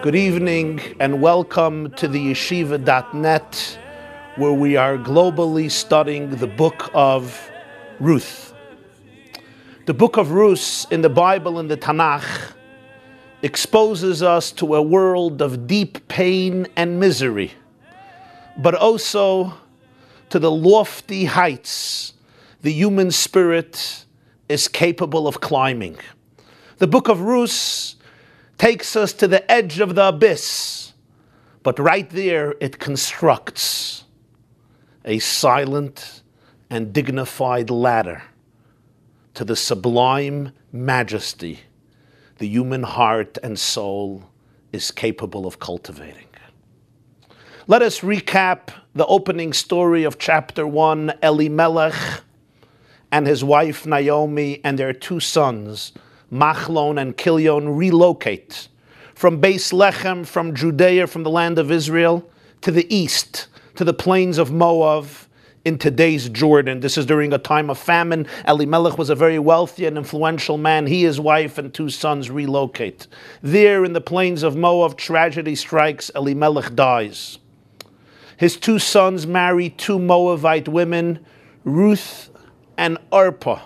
Good evening and welcome to the yeshiva.net, where we are globally studying the book of Ruth. The book of Ruth in the Bible and the Tanakh exposes us to a world of deep pain and misery, but also to the lofty heights the human spirit is capable of climbing. The book of Ruth takes us to the edge of the abyss, but right there it constructs a silent and dignified ladder to the sublime majesty the human heart and soul is capable of cultivating. Let us recap the opening story of chapter 1, Elimelech and his wife Naomi and their two sons, Machlon and Kilion, relocate from Beis Lechem, from Judea, from the land of Israel, to the east, to the plains of Moab, in today's Jordan. This is during a time of famine. Elimelech was a very wealthy and influential man. He, his wife, and two sons relocate. There in the plains of Moab, tragedy strikes. Elimelech dies. His two sons marry two Moabite women, Ruth and Orpah.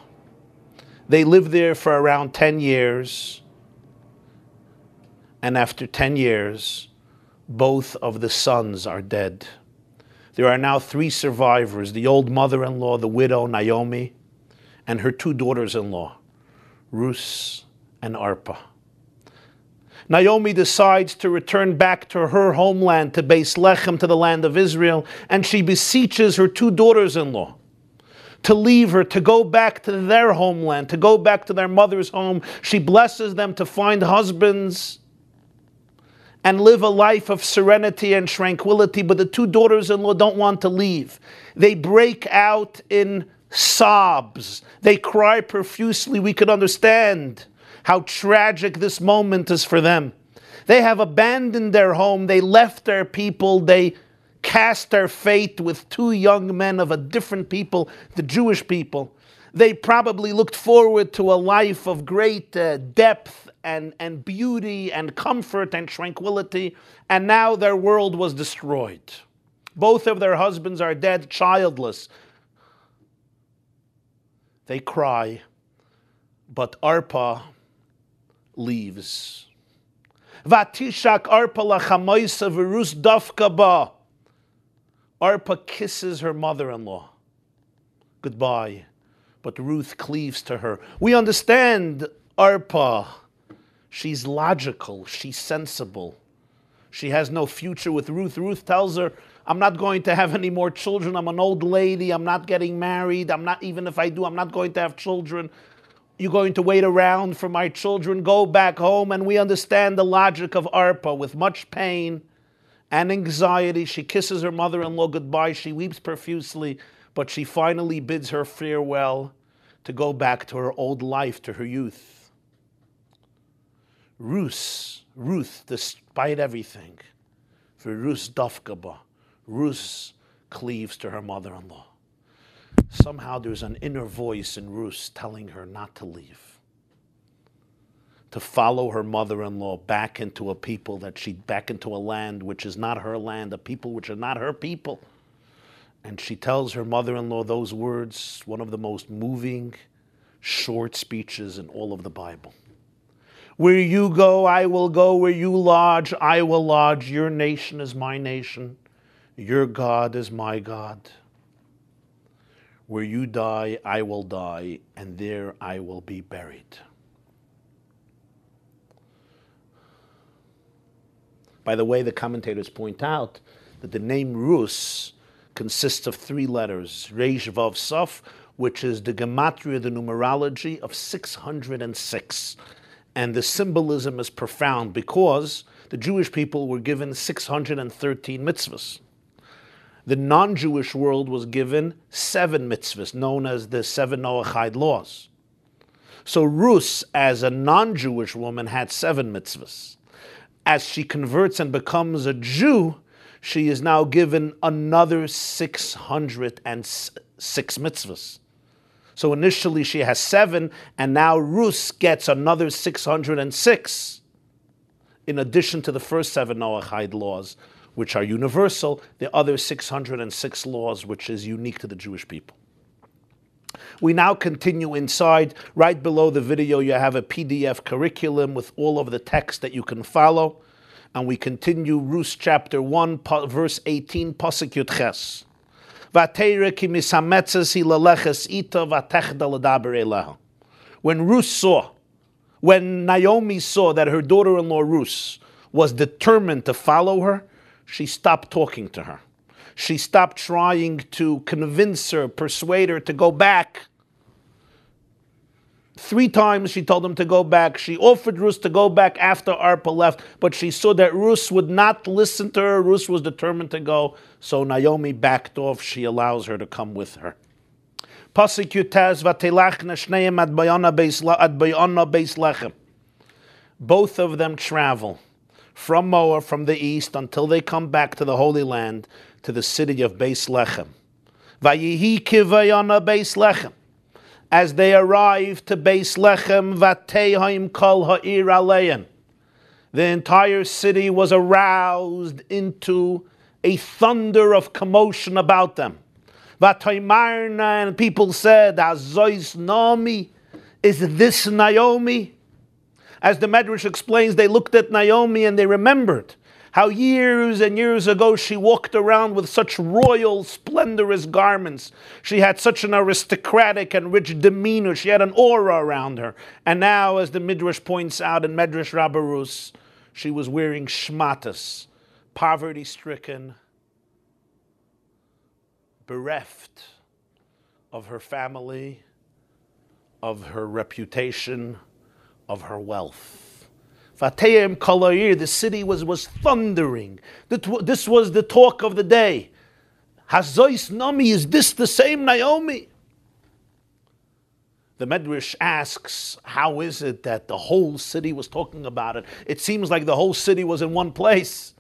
They live there for around 10 years. And after 10 years, both of the sons are dead. There are now three survivors: the old mother-in-law, the widow Naomi, and her two daughters-in-law, Ruth and Orpah. Naomi decides to return back to her homeland, to Beis Lechem, to the land of Israel, and she beseeches her two daughters-in-law to leave her, to go back to their homeland, to go back to their mother's home. She blesses them to find husbands and live a life of serenity and tranquility, but the two daughters-in-law don't want to leave. They break out in sobs. They cry profusely. We could understand how tragic this moment is for them. They have abandoned their home. They left their people. They cast their fate with two young men of a different people, the Jewish people. They probably looked forward to a life of great depth and beauty and comfort and tranquility, and now their world was destroyed. Both of their husbands are dead, childless. They cry, but Orpah leaves. Vatishak Orpah lachamoisa v'Ruth dafka ba. Orpah kisses her mother-in-law goodbye, but Ruth cleaves to her. We understand Orpah. She's logical. She's sensible. She has no future with Ruth. Ruth tells her, I'm not going to have any more children. I'm an old lady. I'm not getting married. Even if I do, I'm not going to have children. You're going to wait around for my children. Go back home. And we understand the logic of Orpah. With much pain and anxiety, she kisses her mother-in-law goodbye. She weeps profusely, but she finally bids her farewell. to go back to her old life, to her youth. Ruth, despite everything, for Ruth Dafkaba, Ruth cleaves to her mother-in-law. Somehow there's an inner voice in Ruth telling her not to leave, to follow her mother-in-law back into back into a land which is not her land, a people which are not her people. And she tells her mother-in-law those words, one of the most moving, short speeches in all of the Bible. Where you go, I will go. Where you lodge, I will lodge. Your nation is my nation. Your God is my God. Where you die, I will die, and there I will be buried. By the way, the commentators point out that the name Rus consists of 3 letters, Reish Vav Saf, which is the gematria, the numerology of 606. And the symbolism is profound because the Jewish people were given 613 mitzvahs. The non-Jewish world was given 7 mitzvahs, known as the 7 Noachide laws. So Rus, as a non-Jewish woman, had 7 mitzvahs. As she converts and becomes a Jew, she is now given another 606 mitzvahs. So initially she has 7, and now Ruth gets another 606, in addition to the first 7 Noachide laws, which are universal, the other 606 laws, which is unique to the Jewish people. We now continue inside. Right below the video, you have a PDF curriculum with all of the text that you can follow. And we continue Ruth chapter 1, verse 18, Pasuk Yud Ches. When Naomi saw that her daughter-in-law Ruth was determined to follow her, she stopped talking to her. She stopped trying to convince her, persuade her to go back. 3 times she told him to go back. She offered Ruth to go back after Arpa left, but she saw that Ruth would not listen to her. Ruth was determined to go, so Naomi backed off. She allows her to come with her. Pasuk Yutaz vatelachna shneim ad bayana beis lechem. Both of them travel from Moab, from the east, until they come back to the Holy Land, to the city of Beis Lechem. Vayihi kivayana Beis Lechem. As they arrive to Beis Lechem, vatehaim kol ha'ir aleim. The entire city was aroused into a thunder of commotion about them. Vataymarna, and people said, Azois Naomi, is this Naomi? As the Medrash explains, they looked at Naomi and they remembered how years and years ago she walked around with such royal, splendorous garments. She had such an aristocratic and rich demeanor. She had an aura around her. And now, as the Midrash points out in Medrash Rabbi, she was wearing shmatas, poverty-stricken, bereft of her family, of her reputation, of her wealth. Vateyim Kalair, the city was thundering. This was the talk of the day. Hazois Nami, is this the same Naomi? The Medrash asks, how is it that the whole city was talking about it? It seems like the whole city was in one place.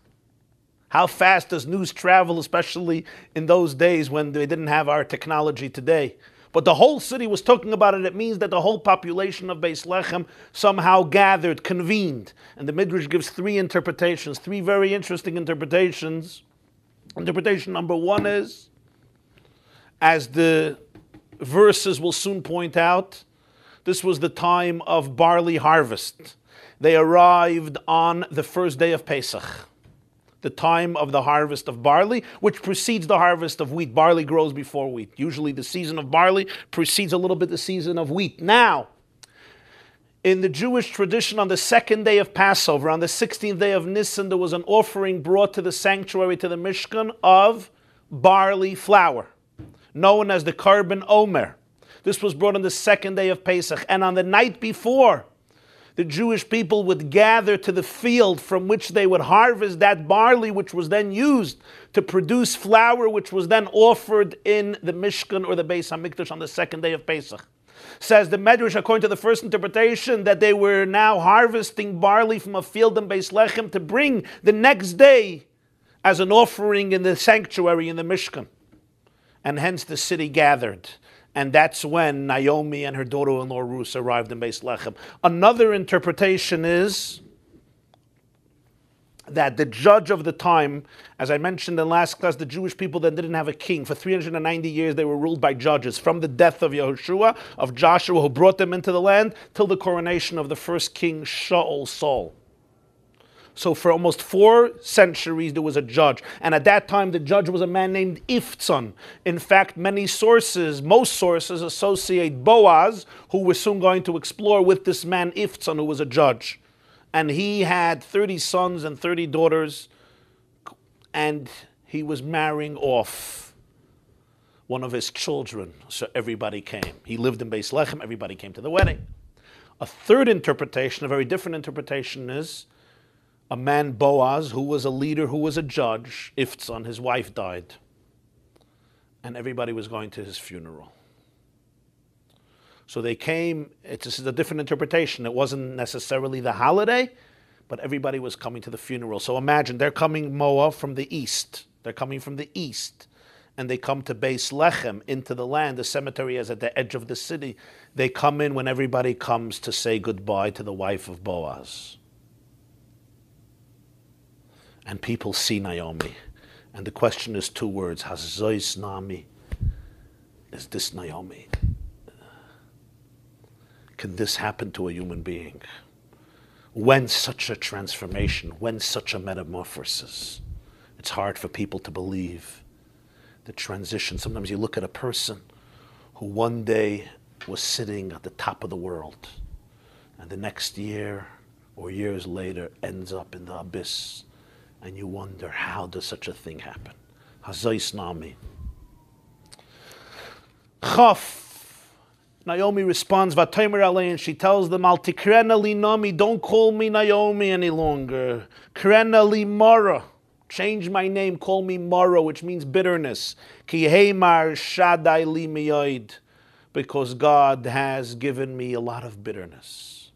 How fast does news travel, especially in those days when they didn't have our technology today? But the whole city was talking about it. It means that the whole population of Beis Lechem somehow gathered, convened. And the Midrash gives 3 interpretations, 3 very interesting interpretations. Interpretation number 1 is, as the verses will soon point out, this was the time of barley harvest. They arrived on the first day of Pesach, the time of the harvest of barley, which precedes the harvest of wheat. Barley grows before wheat. Usually the season of barley precedes a little bit the season of wheat. Now, in the Jewish tradition, on the 2nd day of Passover, on the 16th day of Nisan, there was an offering brought to the sanctuary, to the Mishkan, of barley flour, known as the Karban Omer. This was brought on the 2nd day of Pesach. And on the night before, the Jewish people would gather to the field from which they would harvest that barley, which was then used to produce flour, which was then offered in the Mishkan or the Beis HaMikdash on the 2nd day of Pesach. Says the Medrash, according to the first interpretation, that they were now harvesting barley from a field in Beis Lechem to bring the next day as an offering in the sanctuary in the Mishkan. And hence the city gathered. And that's when Naomi and her daughter-in-law Ruth arrived in Beis Lechem. Another interpretation is that the judge of the time, as I mentioned in last class, the Jewish people then didn't have a king. For 390 years they were ruled by judges, from the death of Yehoshua, of Joshua, who brought them into the land, till the coronation of the first king, Shaul, Saul. So for almost 4 centuries there was a judge. And at that time the judge was a man named Iftzon. In fact, most sources associate Boaz, who we're soon going to explore, with this man Iftzon, who was a judge. And he had 30 sons and 30 daughters, and he was marrying off one of his children, so everybody came. He lived in Beis Lechem, everybody came to the wedding. A third interpretation, a very different interpretation, is a man, Boaz, who was a leader, who was a judge, Iftzon, his wife died, and everybody was going to his funeral. So they came, this is a different interpretation. It wasn't necessarily the holiday, but everybody was coming to the funeral. So imagine, they're coming Moab from the east. They're coming from the east. And they come to Beis Lechem, into the land. The cemetery is at the edge of the city. They come in when everybody comes to say goodbye to the wife of Boaz. And people see Naomi. And the question is 2 words. Hazois Nami. Is this Naomi? Can this happen to a human being? When such a transformation, when such a metamorphosis? It's hard for people to believe the transition. Sometimes you look at a person who one day was sitting at the top of the world, and the next year or years later ends up in the abyss, and you wonder, how does such a thing happen? Hazois Nami. Chaf. Naomi responds, Vatomer alei, and she tells them, Al tikrena li Naomi, don't call me Naomi any longer. Krena li Mara, change my name, call me Mara, which means bitterness. Ki heimar shadai li miyoid, because God has given me a lot of bitterness.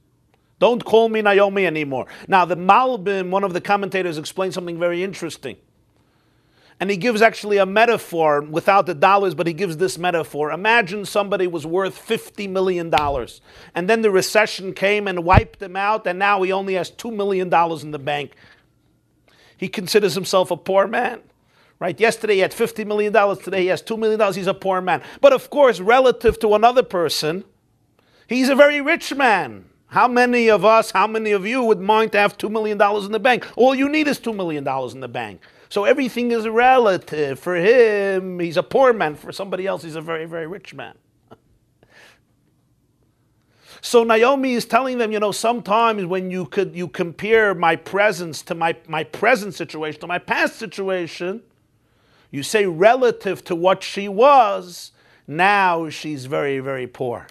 Don't call me Naomi anymore. Now the Malbim, one of the commentators, explains something very interesting. And he gives actually a metaphor without the dollars, but he gives this metaphor. Imagine somebody was worth $50 million. And then the recession came and wiped him out, and now he only has $2 million in the bank. He considers himself a poor man. Right? Yesterday he had $50 million, today he has $2 million, he's a poor man. But of course, relative to another person, he's a very rich man. How many of us, how many of you would mind to have $2 million in the bank? All you need is $2 million in the bank. So everything is relative. For him, he's a poor man. For somebody else, he's a very, very rich man. So Naomi is telling them, sometimes when you compare my presence to my present situation, to my past situation, you say relative to what she was, now she's very, very poor.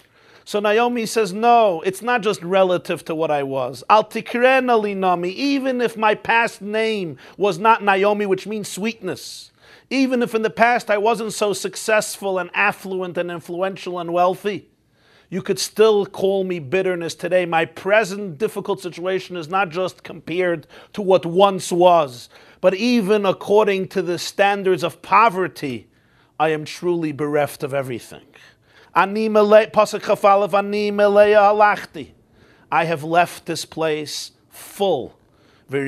So Naomi says, no, it's not just relative to what I was. Al tikrena li Naomi, even if my past name was not Naomi, which means sweetness, even if in the past I wasn't so successful and affluent and influential and wealthy, you could still call me bitterness today. My present difficult situation is not just compared to what once was, but even according to the standards of poverty, I am truly bereft of everything. I have left this place full. But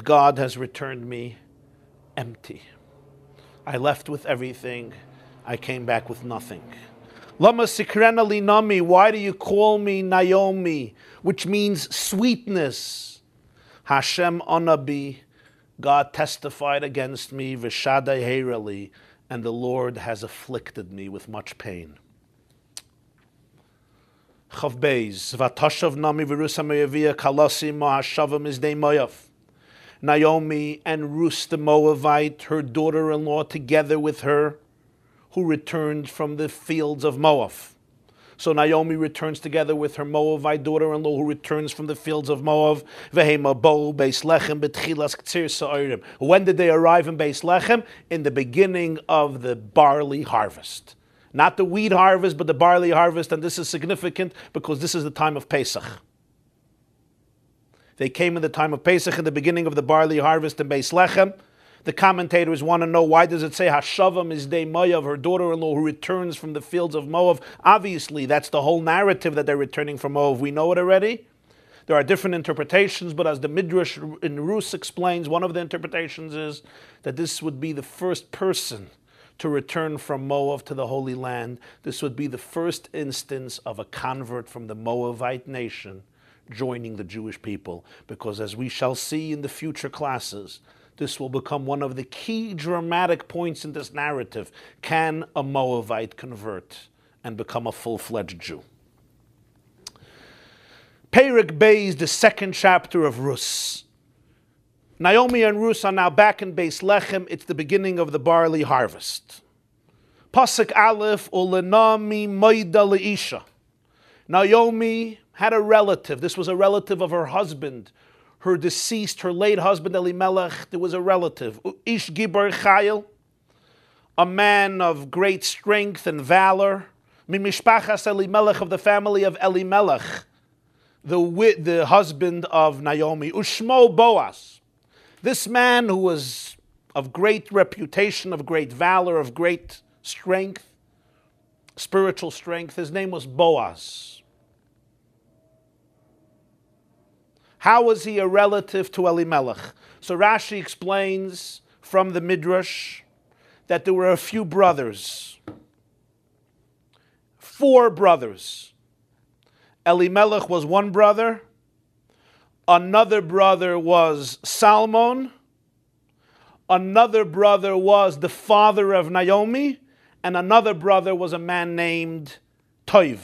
God has returned me empty. I left with everything. I came back with nothing. Why do you call me Naomi? Which means sweetness. Hashem Anabi, God testified against me, V'shadai Heirali, and the Lord has afflicted me with much pain. Chav Beis, Vatashav Nami v'Rusa Moavia Kalasi Ma'ashavim Izdei Moav. Naomi and Ruth the Moabite, her daughter-in-law, together with her, who returned from the fields of Moab. So Naomi returns together with her Moabite daughter-in-law, who returns from the fields of Moab. When did they arrive in Beis Lechem? In the beginning of the barley harvest. Not the wheat harvest, but the barley harvest, and this is significant because this is the time of Pesach. They came in the time of Pesach, in the beginning of the barley harvest in Beis Lechem. The commentators want to know, why does it say Hashava Mizdei Moav, her daughter-in-law who returns from the fields of Moab? Obviously, that's the whole narrative, that they're returning from Moab. We know it already. There are different interpretations, but as the Midrash in Ruth explains, one of the interpretations is that this would be the first person to return from Moab to the Holy Land. This would be the first instance of a convert from the Moabite nation joining the Jewish people, because as we shall see in the future classes, this will become one of the key dramatic points in this narrative. Can a Moabite convert and become a full-fledged Jew? Perek Beis, the second chapter of Ruth. Naomi and Ruth are now back in Beis Lechem. It's the beginning of the barley harvest. Pasuk Aleph, Ulenami Moida Leisha. Naomi had a relative. This was a relative of her husband, her deceased, her late husband Elimelech. There was a relative, Ish Gibor Chayil, a man of great strength and valor. Mimishpachas Elimelech, of the family of Elimelech, the husband of Naomi. Ushmo Boaz. This man who was of great reputation, of great valor, of great strength, spiritual strength, his name was Boaz. How was he a relative to Elimelech? So Rashi explains from the Midrash that there were a few brothers. 4 brothers. Elimelech was one brother. Another brother was Salmon. Another brother was the father of Naomi. And another brother was a man named Toiv.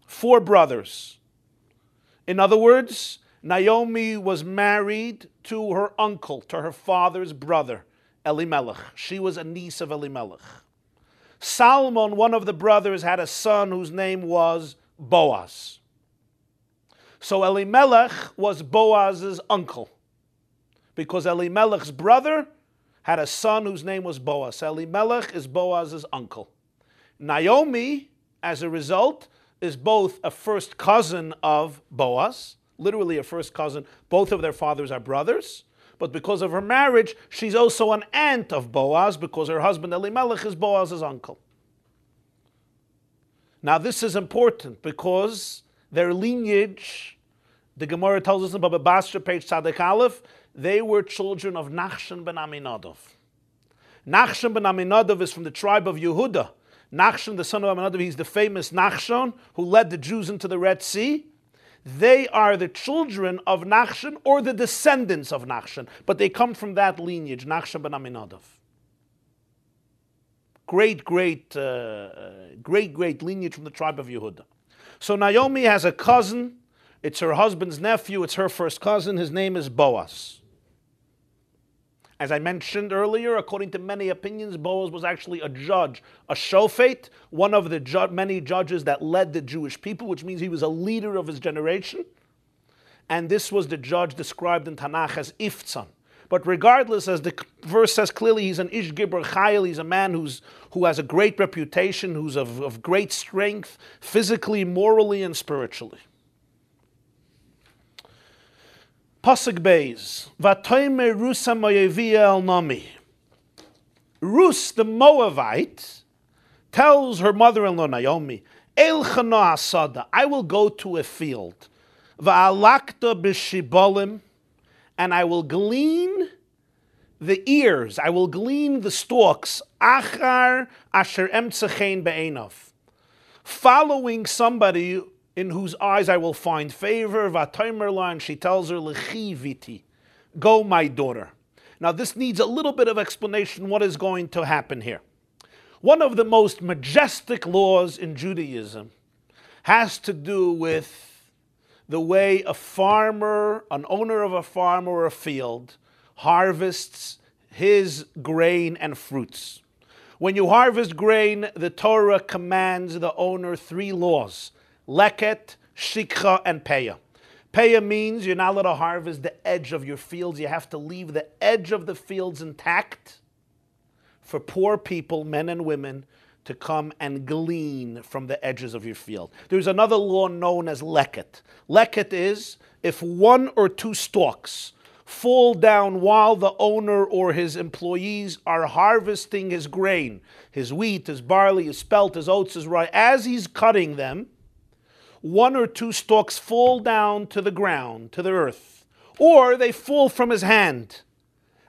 4 brothers. In other words, Naomi was married to her uncle, to her father's brother, Elimelech. She was a niece of Elimelech. Salmon, one of the brothers, had a son whose name was Boaz. So Elimelech was Boaz's uncle, because Elimelech's brother had a son whose name was Boaz. Elimelech is Boaz's uncle. Naomi, as a result, is both a first cousin of Boaz, literally a first cousin. Both of their fathers are brothers, but because of her marriage, she's also an aunt of Boaz, because her husband Elimelech is Boaz's uncle. Now this is important because their lineage, the Gemara tells us in Baba Basra, page Tzaddik Aleph, they were children of Nachshon ben Aminadov. Nachshon ben Aminadov is from the tribe of Yehuda. Nachshon, the son of Aminadov, he's the famous Nachshon who led the Jews into the Red Sea. They are the children of Nachshon or the descendants of Nachshon, but they come from that lineage, Nachshon ben Aminadov. Great lineage from the tribe of Yehuda. So Naomi has a cousin. It's her husband's nephew. It's her first cousin. His name is Boaz. As I mentioned earlier, according to many opinions, Boaz was actually a judge, a shofet, one of the many judges that led the Jewish people, which means he was a leader of his generation. And this was the judge described in Tanakh as Iftzan. But regardless, as the verse says clearly, he's an Ish Gibor Chayil. He's a man who has a great reputation, who's of great strength, physically, morally, and spiritually. Pasuk Beis, Vatoyme Rusa Moyevia El Nami. Rus, the Moabite, tells her mother-in-law Naomi, El Chana Asada, I will go to a field, Va'alakta b'shibolim, and I will glean the ears, I will glean the stalks, Achar asher emtzechein be'enov, following somebody in whose eyes I will find favor. V'ataymerla, and she tells her, L'chi viti, go my daughter. Now this needs a little bit of explanation what is going to happen here. One of the most majestic laws in Judaism has to do with the way a farmer, an owner of a farm or a field, harvests his grain and fruits. When you harvest grain, the Torah commands the owner 3 laws: leket, shikha, and peya. Peya means you're not allowed to harvest the edge of your fields. You have to leave the edge of the fields intact for poor people, men and women, to come and glean from the edges of your field. There's another law known as leket. Leket is if one or two stalks fall down while the owner or his employees are harvesting his grain, his wheat, his barley, his spelt, his oats, his rye. As he's cutting them, one or two stalks fall down to the ground, to the earth, or they fall from his hand.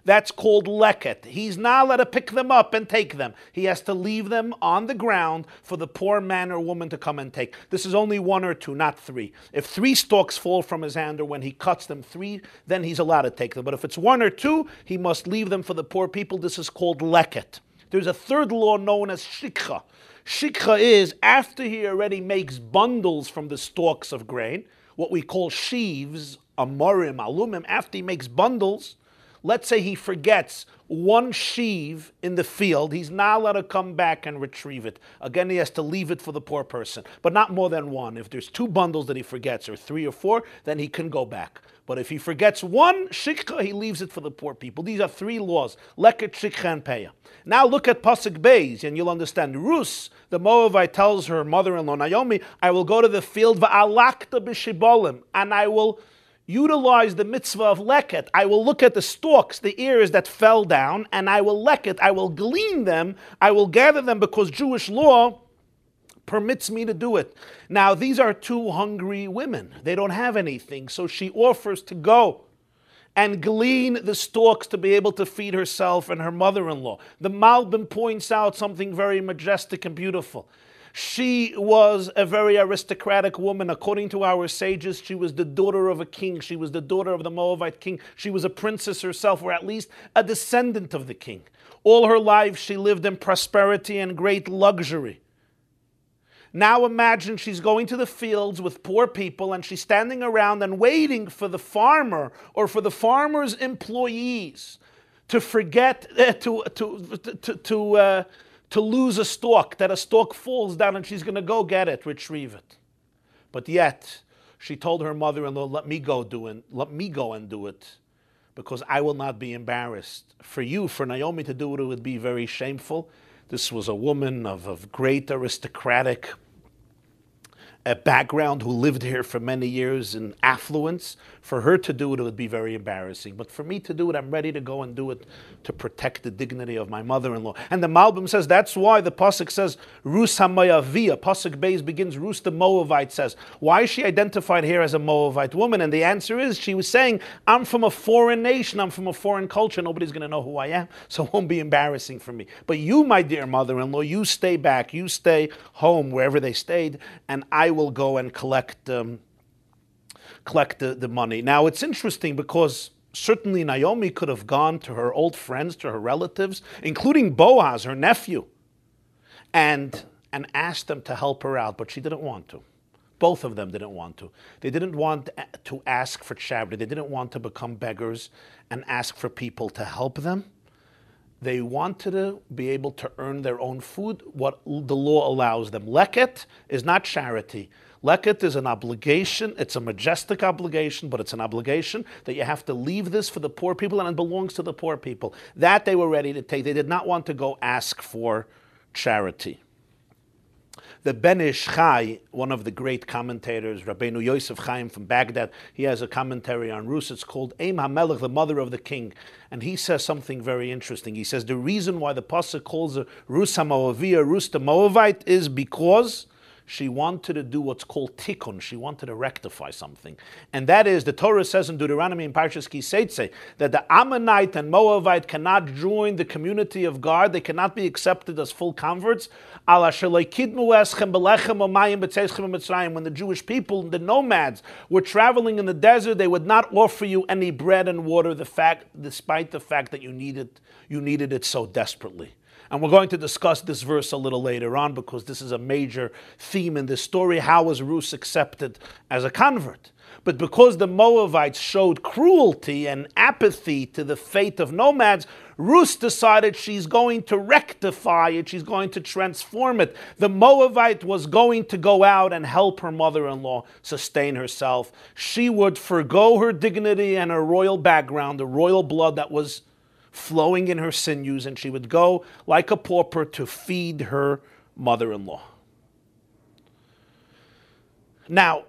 That's called leket. He's not allowed to pick them up and take them. He has to leave them on the ground for the poor man or woman to come and take. This is only one or two, not three. If three stalks fall from his hand, or when he cuts them three, then he's allowed to take them. But if it's one or two, he must leave them for the poor people. This is called leket. There's a third law known as shikha. Shikha is after he already makes bundles from the stalks of grain, what we call sheaves, amorim, alumim, after he makes bundles. Let's say he forgets one sheave in the field. He's not allowed to come back and retrieve it. Again, he has to leave it for the poor person, but not more than one. If there's two bundles that he forgets, or three or four, then he can go back. But if he forgets one shikha, he leaves it for the poor people. These are three laws: leket, shikha, and peya. Now look at pasuk beis, and you'll understand. Ruth, the Moabite, tells her mother-in-law Naomi, "I will go to the field va'alakta b'shibolim, and I will utilize the mitzvah of leket. I will look at the stalks, the ears that fell down, and I will leket, I will glean them, I will gather them, because Jewish law permits me to do it." Now, these are two hungry women. They don't have anything, so she offers to go and glean the stalks to be able to feed herself and her mother-in-law. The Malbim points out something very majestic and beautiful. She was a very aristocratic woman. According to our sages, she was the daughter of a king. She was the daughter of the Moabite king. She was a princess herself, or at least a descendant of the king. All her life, she lived in prosperity and great luxury. Now imagine she's going to the fields with poor people, and she's standing around and waiting for the farmer or for the farmer's employees to forget, to lose a stalk, that a stalk falls down and she's going to go get it, retrieve it. But yet, she told her mother-in-law, let me go and do it, because I will not be embarrassed. For you, for Naomi to do it, it would be very shameful. This was a woman of great aristocratic background who lived here for many years in affluence. For her to do it, it would be very embarrassing. But for me to do it, I'm ready to go and do it to protect the dignity of my mother-in-law. And the Malbim says that's why the pasuk says, Ruth HaMoaviyah. Pasuk Beis begins, Ruth the Moabite says. Why is she identified here as a Moabite woman? And the answer is, she was saying, I'm from a foreign nation, I'm from a foreign culture, nobody's going to know who I am, so it won't be embarrassing for me. But you, my dear mother-in-law, you stay back, you stay home wherever they stayed, and I will go and collect the money. Now, it's interesting because certainly Naomi could have gone to her old friends, to her relatives, including Boaz, her nephew, and asked them to help her out, but she didn't want to. Both of them didn't want to. They didn't want to ask for charity. They didn't want to become beggars and ask for people to help them. They wanted to be able to earn their own food, what the law allows them. Leket is not charity. Leket is an obligation. It's a majestic obligation, but it's an obligation that you have to leave this for the poor people, and it belongs to the poor people. That they were ready to take. They did not want to go ask for charity. The Ben Ish Chai, one of the great commentators, Rabbeinu Yosef Chaim from Baghdad, he has a commentary on Ruth. It's called Eim HaMelech, the mother of the king. And he says something very interesting. He says the reason why the pasuk calls her Ruth HaMoaviyah, Ruth the Moabite, is because she wanted to do what's called tikkun. She wanted to rectify something. And that is, the Torah says in Deuteronomy in Parshas Ki Seitzei, that the Ammonite and Moabite cannot join the community of God. They cannot be accepted as full converts. When the Jewish people, the nomads, were traveling in the desert, they would not offer you any bread and water, despite the fact that you needed it so desperately. And we're going to discuss this verse a little later on, because this is a major theme in this story. How was Ruth accepted as a convert? But because the Moabites showed cruelty and apathy to the fate of nomads, Ruth decided she's going to rectify it, she's going to transform it. The Moabite was going to go out and help her mother-in-law sustain herself. She would forgo her dignity and her royal background, the royal blood that was flowing in her sinews, and she would go like a pauper to feed her mother-in-law. Now,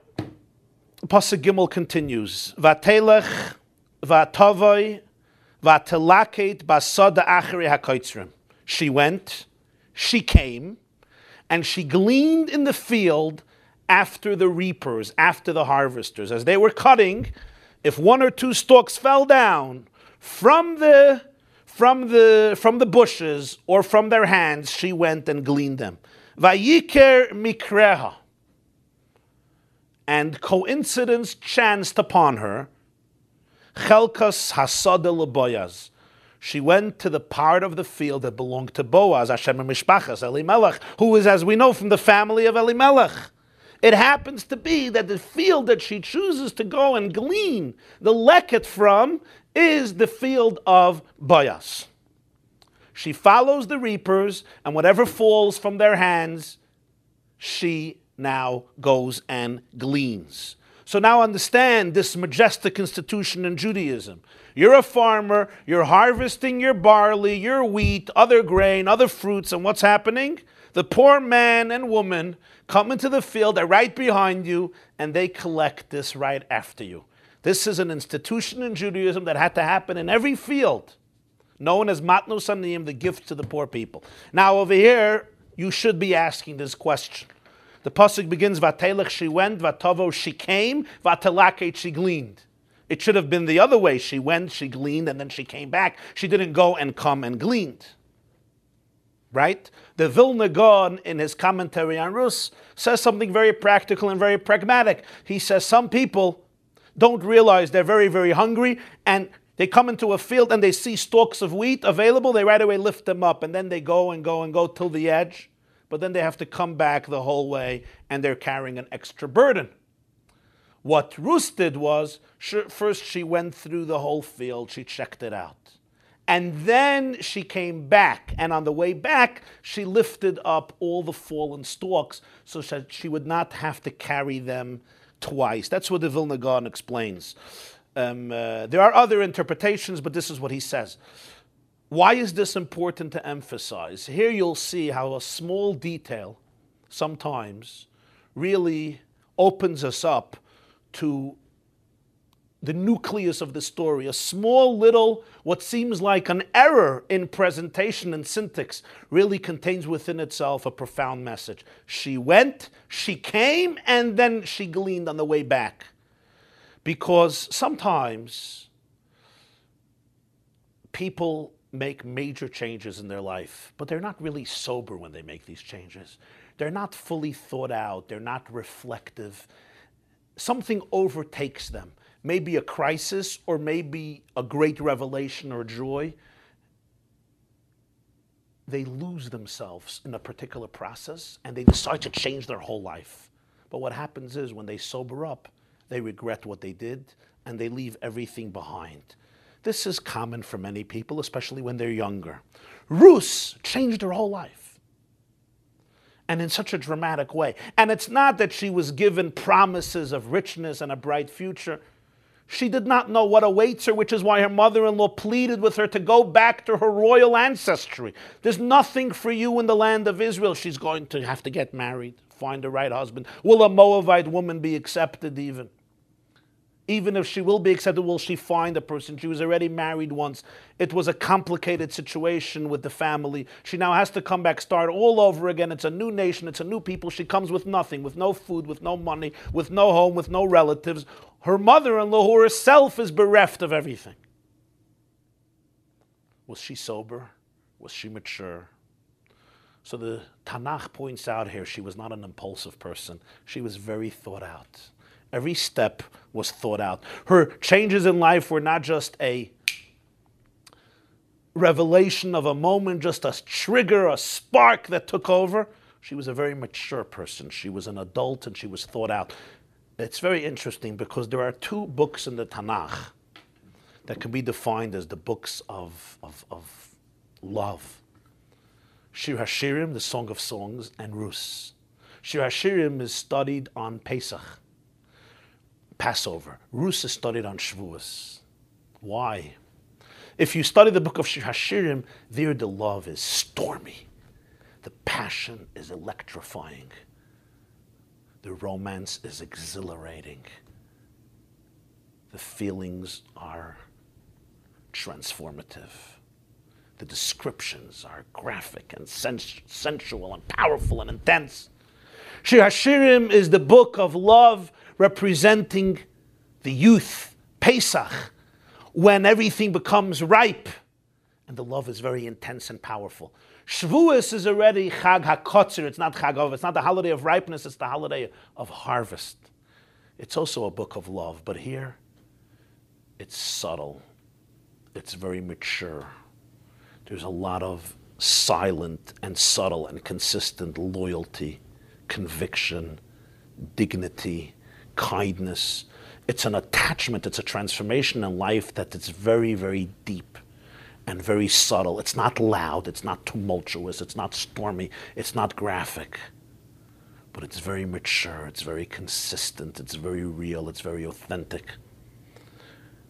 Pasuk Gimel continues, Vatelech, Vatavoy, Vatelaket, Basada Achri HaKoitzrim. She went, she came, and she gleaned in the field after the reapers, after the harvesters. As they were cutting, if one or two stalks fell down from the bushes or from their hands, she went and gleaned them. Vayiker mikreha. And coincidence chanced upon her. Chelkas hasada leBoaz. She went to the part of the field that belonged to Boaz, Hashem Mishpachas, Elimelech, who is, as we know, from the family of Elimelech. It happens to be that the field that she chooses to go and glean the leket from is the field of Boaz. She follows the reapers, and whatever falls from their hands, she now goes and gleans. So now understand this majestic institution in Judaism. You're a farmer, you're harvesting your barley, your wheat, other grain, other fruits, and what's happening? The poor man and woman come into the field, they're right behind you, and they collect this right after you. This is an institution in Judaism that had to happen in every field, known as Matnos Aniyim, the gift to the poor people. Now over here, you should be asking this question. The pasuk begins, Vatelech, she went, Vatavo, she came, Vatelaket, she gleaned. It should have been the other way. She went, she gleaned, and then she came back. She didn't go and come and gleaned. Right? The Vilna Gaon, in his commentary on Ruth, says something very practical and very pragmatic. He says some people don't realize they're very, very hungry, and they come into a field and they see stalks of wheat available, they right away lift them up, and then they go and go and go till the edge, but then they have to come back the whole way, and they're carrying an extra burden. What Ruth did was, first she went through the whole field, she checked it out. And then she came back, and on the way back, she lifted up all the fallen stalks so that she would not have to carry them twice. That's what the Vilna Gaon explains. There are other interpretations, but this is what he says. Why is this important to emphasize? Here you'll see how a small detail sometimes really opens us up to the nucleus of the story. A small little, what seems like an error in presentation and syntax, really contains within itself a profound message. She went, she came, and then she gleaned on the way back. Because sometimes people make major changes in their life, but they're not really sober when they make these changes. They're not fully thought out. They're not reflective. Something overtakes them. Maybe a crisis, or maybe a great revelation or joy. They lose themselves in a particular process, and they decide to change their whole life. But what happens is, when they sober up, they regret what they did, and they leave everything behind. This is common for many people, especially when they're younger. Ruth changed her whole life, and in such a dramatic way. And it's not that she was given promises of richness and a bright future. She did not know what awaits her, which is why her mother-in-law pleaded with her to go back to her royal ancestry. There's nothing for you in the land of Israel. She's going to have to get married, find the right husband. Will a Moabite woman be accepted even? Even if she will be accepted, will she find a person? She was already married once. It was a complicated situation with the family. She now has to come back, start all over again. It's a new nation. It's a new people. She comes with nothing, with no food, with no money, with no home, with no relatives. Her mother-in-law, who herself is bereft of everything. Was she sober? Was she mature? So the Tanakh points out here, she was not an impulsive person. She was very thought out. Every step was thought out. Her changes in life were not just a revelation of a moment, just a trigger, a spark that took over. She was a very mature person. She was an adult, and she was thought out. It's very interesting because there are two books in the Tanakh that can be defined as the books of love. Shir HaShirim, the Song of Songs, and Ruth. Shir HaShirim is studied on Pesach, Passover. Ruth is studied on Shavuos. Why? If you study the book of Shir HaShirim, there the love is stormy. The passion is electrifying. The romance is exhilarating. The feelings are transformative. The descriptions are graphic and sensual and powerful and intense. Shir HaShirim is the book of love representing the youth, Pesach, when everything becomes ripe and the love is very intense and powerful. Shavuos is already Chag HaKotzer, it's not Chag Ov, it's not the holiday of ripeness, it's the holiday of harvest. It's also a book of love, but here it's subtle, it's very mature. There's a lot of silent and subtle and consistent loyalty, conviction, dignity, kindness. It's an attachment, it's a transformation in life that it's very, very deep and very subtle. It's not loud, it's not tumultuous, it's not stormy, it's not graphic. But it's very mature, it's very consistent, it's very real, it's very authentic.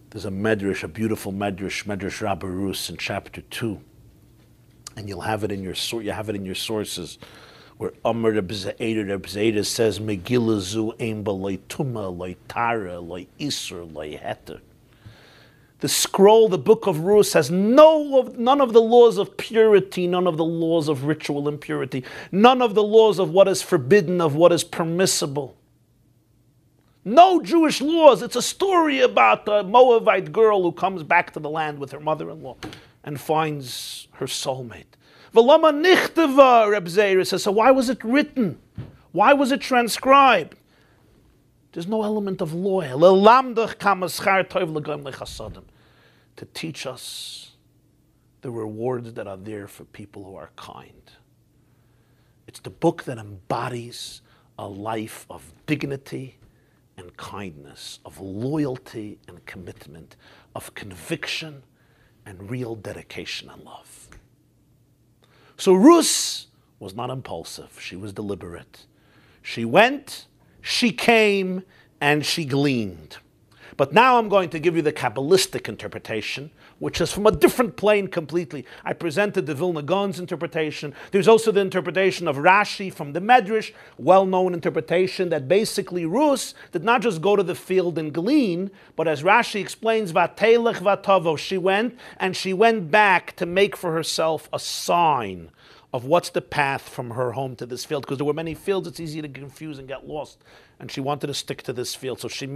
There's a medrash, a beautiful medrash Rabbi Ruth in chapter 2. And you'll have it in your sources, where Amr Reb Zayda says, Megillah zu ein ba loy tuma, loy tara, loy isur, loy heter. The scroll, the book of Ruth, has none of the laws of purity, none of the laws of ritual impurity, none of the laws of what is forbidden, of what is permissible. No Jewish laws. It's a story about a Moabite girl who comes back to the land with her mother-in-law and finds her soulmate. V'lama nichteva, Reb Zayda says, so why was it written? Why was it transcribed? There's no element of law. To teach us the rewards that are there for people who are kind. It's the book that embodies a life of dignity and kindness, of loyalty and commitment, of conviction and real dedication and love. So Ruth was not impulsive. She was deliberate. She went, she came, and she gleaned. But now I'm going to give you the Kabbalistic interpretation, which is from a different plane completely. I presented the Vilna Gaon's interpretation. There's also the interpretation of Rashi from the Medrash, well-known interpretation that basically Ruth did not just go to the field and glean, but as Rashi explains, Vatelech Vatavo, she went, and she went back to make for herself a sign of what's the path from her home to this field, because there were many fields, it's easy to confuse and get lost. And she wanted to stick to this field. So she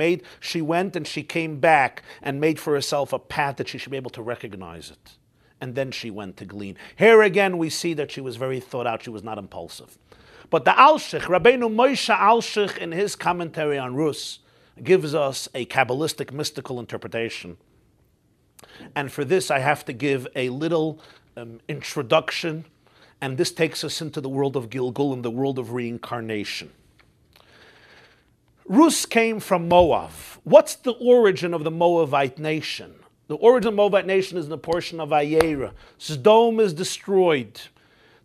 went and she came back and made for herself a path that she should be able to recognize it. And then she went to glean. Here again, we see that she was very thought out. She was not impulsive. But the Alshich, Rabbeinu Moshe Alshich, in his commentary on Ruth, gives us a Kabbalistic mystical interpretation. And for this, I have to give a little introduction. And this takes us into the world of Gilgul and the world of reincarnation. Ruth came from Moab. What's the origin of the Moabite nation? The origin of the Moabite nation is in the portion of Ayera. Sodom is destroyed.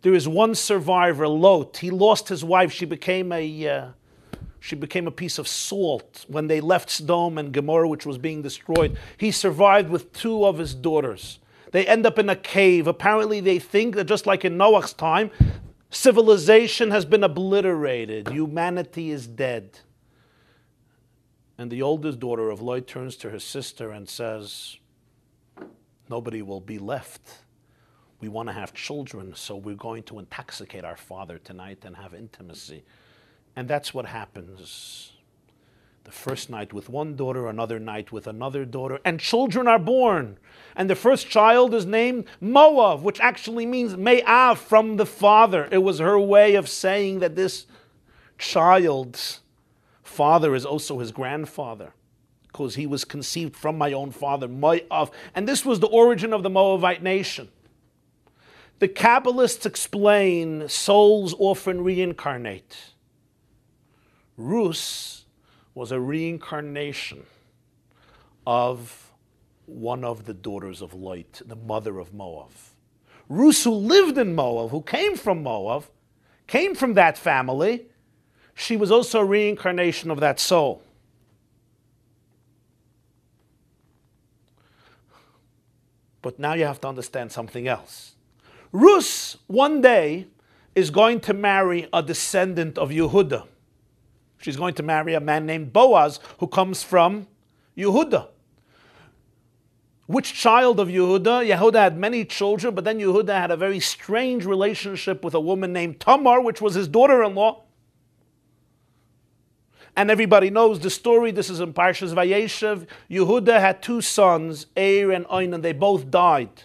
There is one survivor, Lot. He lost his wife. She became a piece of salt when they left Sodom and Gomorrah, which was being destroyed. He survived with two of his daughters. They end up in a cave. Apparently they think that just like in Noah's time, civilization has been obliterated. Humanity is dead. And the oldest daughter of Lot turns to her sister and says, nobody will be left. We want to have children, so we're going to intoxicate our father tonight and have intimacy. And that's what happens. The first night with one daughter, another night with another daughter, and children are born. And the first child is named Moav, which actually means Me'av, from the father. It was her way of saying that this child's father is also his grandfather, because he was conceived from my own father, Moav. And this was the origin of the Moabite nation. The Kabbalists explain souls often reincarnate. Ruth was a reincarnation of one of the daughters of Lot, the mother of Moab. Ruth, who lived in Moab, who came from Moab, came from that family, she was also a reincarnation of that soul. But now you have to understand something else. Ruth, one day, is going to marry a descendant of Yehuda. She's going to marry a man named Boaz who comes from Yehuda. Which child of Yehuda? Yehuda had many children, but then Yehuda had a very strange relationship with a woman named Tamar, which was his daughter-in-law. And everybody knows the story. This is in Parshas Vayeshev. Yehuda had two sons, Er and Onan. They both died.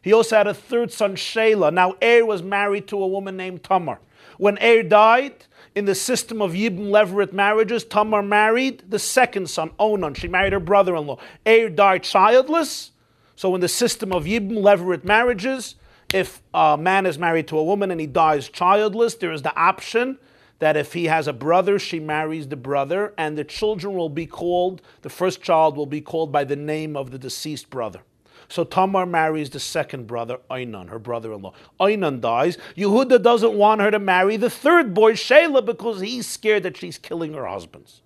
He also had a third son, Shelah. Now, Er was married to a woman named Tamar. When Er died, in the system of Yibum Levirate marriages, Tamar married the second son, Onan. She married her brother-in-law. Er died childless. So in the system of Yibum Levirate marriages, if a man is married to a woman and he dies childless, there is the option that if he has a brother, she marries the brother, and the children will be called, the first child will be called by the name of the deceased brother. So Tamar marries the second brother, Onan, her brother-in-law. Onan dies. Yehuda doesn't want her to marry the third boy, Shelah, because he's scared that she's killing her husbands.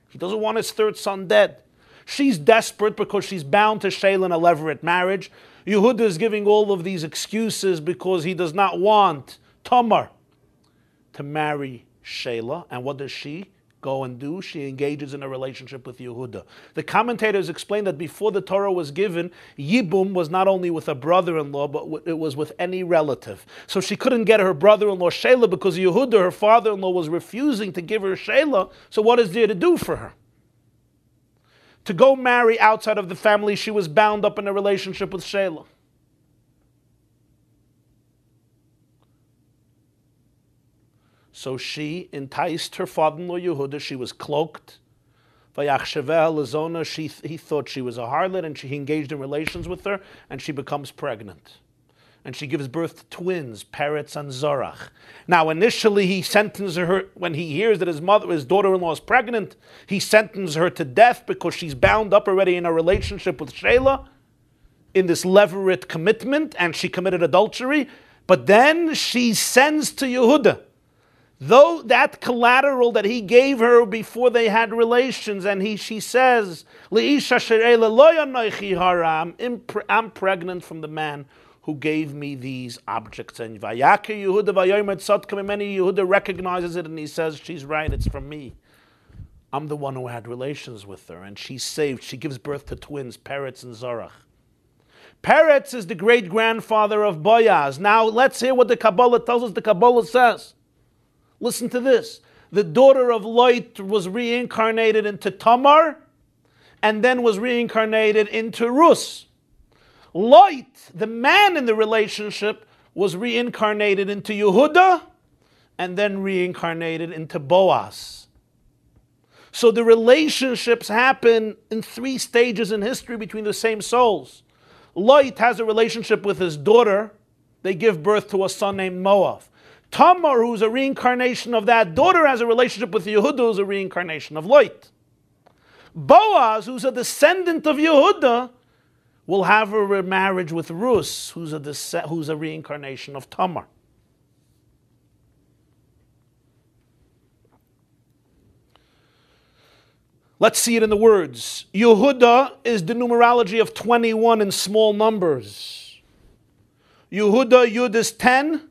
He doesn't want his third son dead. She's desperate because she's bound to Shelah in a levirate marriage. Yehuda is giving all of these excuses because he does not want Tamar to marry Shelah. And what does she go and do? She engages in a relationship with Yehuda. The commentators explain that before the Torah was given, Yibum was not only with a brother-in-law, but it was with any relative. So she couldn't get her brother-in-law Shelah because Yehuda, her father-in-law, was refusing to give her Shelah. So what is there to do for her? To go marry outside of the family, she was bound up in a relationship with Shelah. So she enticed her father-in-law Yehuda. She was cloaked. He thought she was a harlot, and he engaged in relations with her, and she becomes pregnant. And she gives birth to twins, Peretz and Zorach. Now, initially, he sentences her, when he hears that his daughter-in-law is pregnant, he sentences her to death because she's bound up already in a relationship with Shelah, in this levirate commitment, and she committed adultery. But then she sends to Yehuda, though that collateral that he gave her before they had relations, and she says, I'm pregnant from the man who gave me these objects. And Yehuda recognizes it and he says, she's right, it's from me. I'm the one who had relations with her, and she's saved. She gives birth to twins, Peretz and Zorach. Peretz is the great-grandfather of Boaz. Now let's hear what the Kabbalah tells us. The Kabbalah says, listen to this. The daughter of Lot was reincarnated into Tamar and then was reincarnated into Ruth. Lot, the man in the relationship, was reincarnated into Yehuda and then reincarnated into Boaz. So the relationships happen in 3 stages in history between the same souls. Lot has a relationship with his daughter. They give birth to a son named Moab. Tamar, who's a reincarnation of that daughter, has a relationship with Yehuda, who's a reincarnation of Lot. Boaz, who's a descendant of Yehuda, will have a marriage with Ruth, who's a reincarnation of Tamar. Let's see it in the words. Yehuda is the numerology of 21 in small numbers. Yehuda, Yud is 10.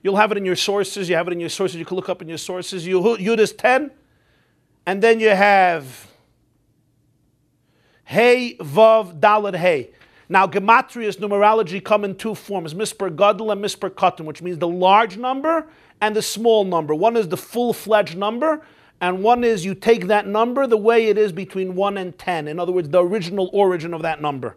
You'll have it in your sources. You have it in your sources. You can look up in your sources. Yud is 10. And then you have Hey, Vav, Daled, Hey. Now, Gematria's numerology come in 2 forms, Misper Gadol and Misper Katan, which means the large number and the small number. One is the full-fledged number, and one is you take that number the way it is between 1 and 10. In other words, the original origin of that number.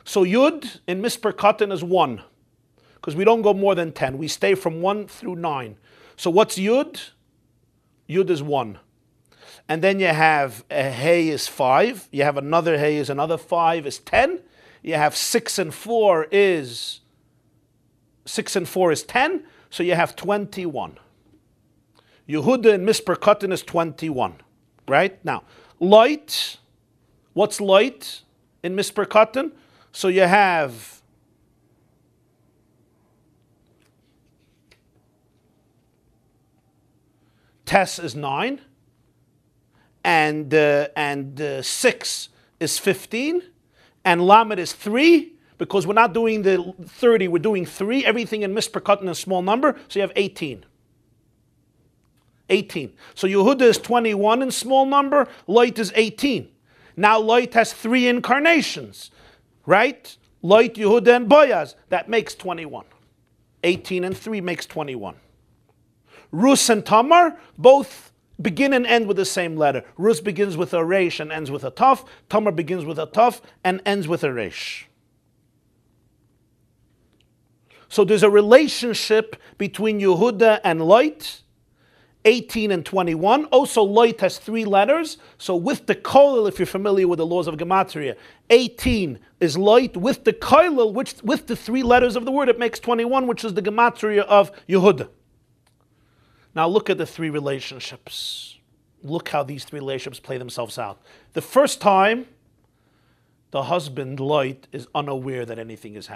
So Yud in Misper Katan is 1, because we don't go more than 10. We stay from 1 through 9. So what's Yud? Yud is 1. And then you have a Hey is 5. You have another Hey is another 5 is 10. You have 6 and 4 is 10. So you have 21. Yehuda in Misper Katan is 21. Right? Now, light. What's light in Misper Katan? So you have Tes is 9, and 6 is 15, and Lamed is 3, because we're not doing the 30, we're doing 3, everything in Misper in a small number, so you have 18. 18. So Yehuda is 21 in small number, Lot is 18. Now Lot has 3 incarnations, right? Lot, Yehuda, and Boaz. That makes 21. 18 and 3 makes 21. Rus and Tamar both begin and end with the same letter. Rus begins with a resh and ends with a taf. Tamar begins with a taf and ends with a resh. So there's a relationship between Yehuda and Lot, 18 and 21. Also, Lot has 3 letters. So with the kollel, if you're familiar with the laws of Gematria, 18 is Lot. With the kollel, which with the 3 letters of the word, it makes 21, which is the Gematria of Yehuda. Now look at the 3 relationships. Look how these 3 relationships play themselves out. The first time, the husband, Lot, is unaware that anything is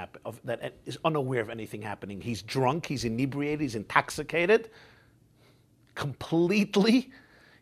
unaware of anything happening. He's drunk, he's inebriated, he's intoxicated. Completely,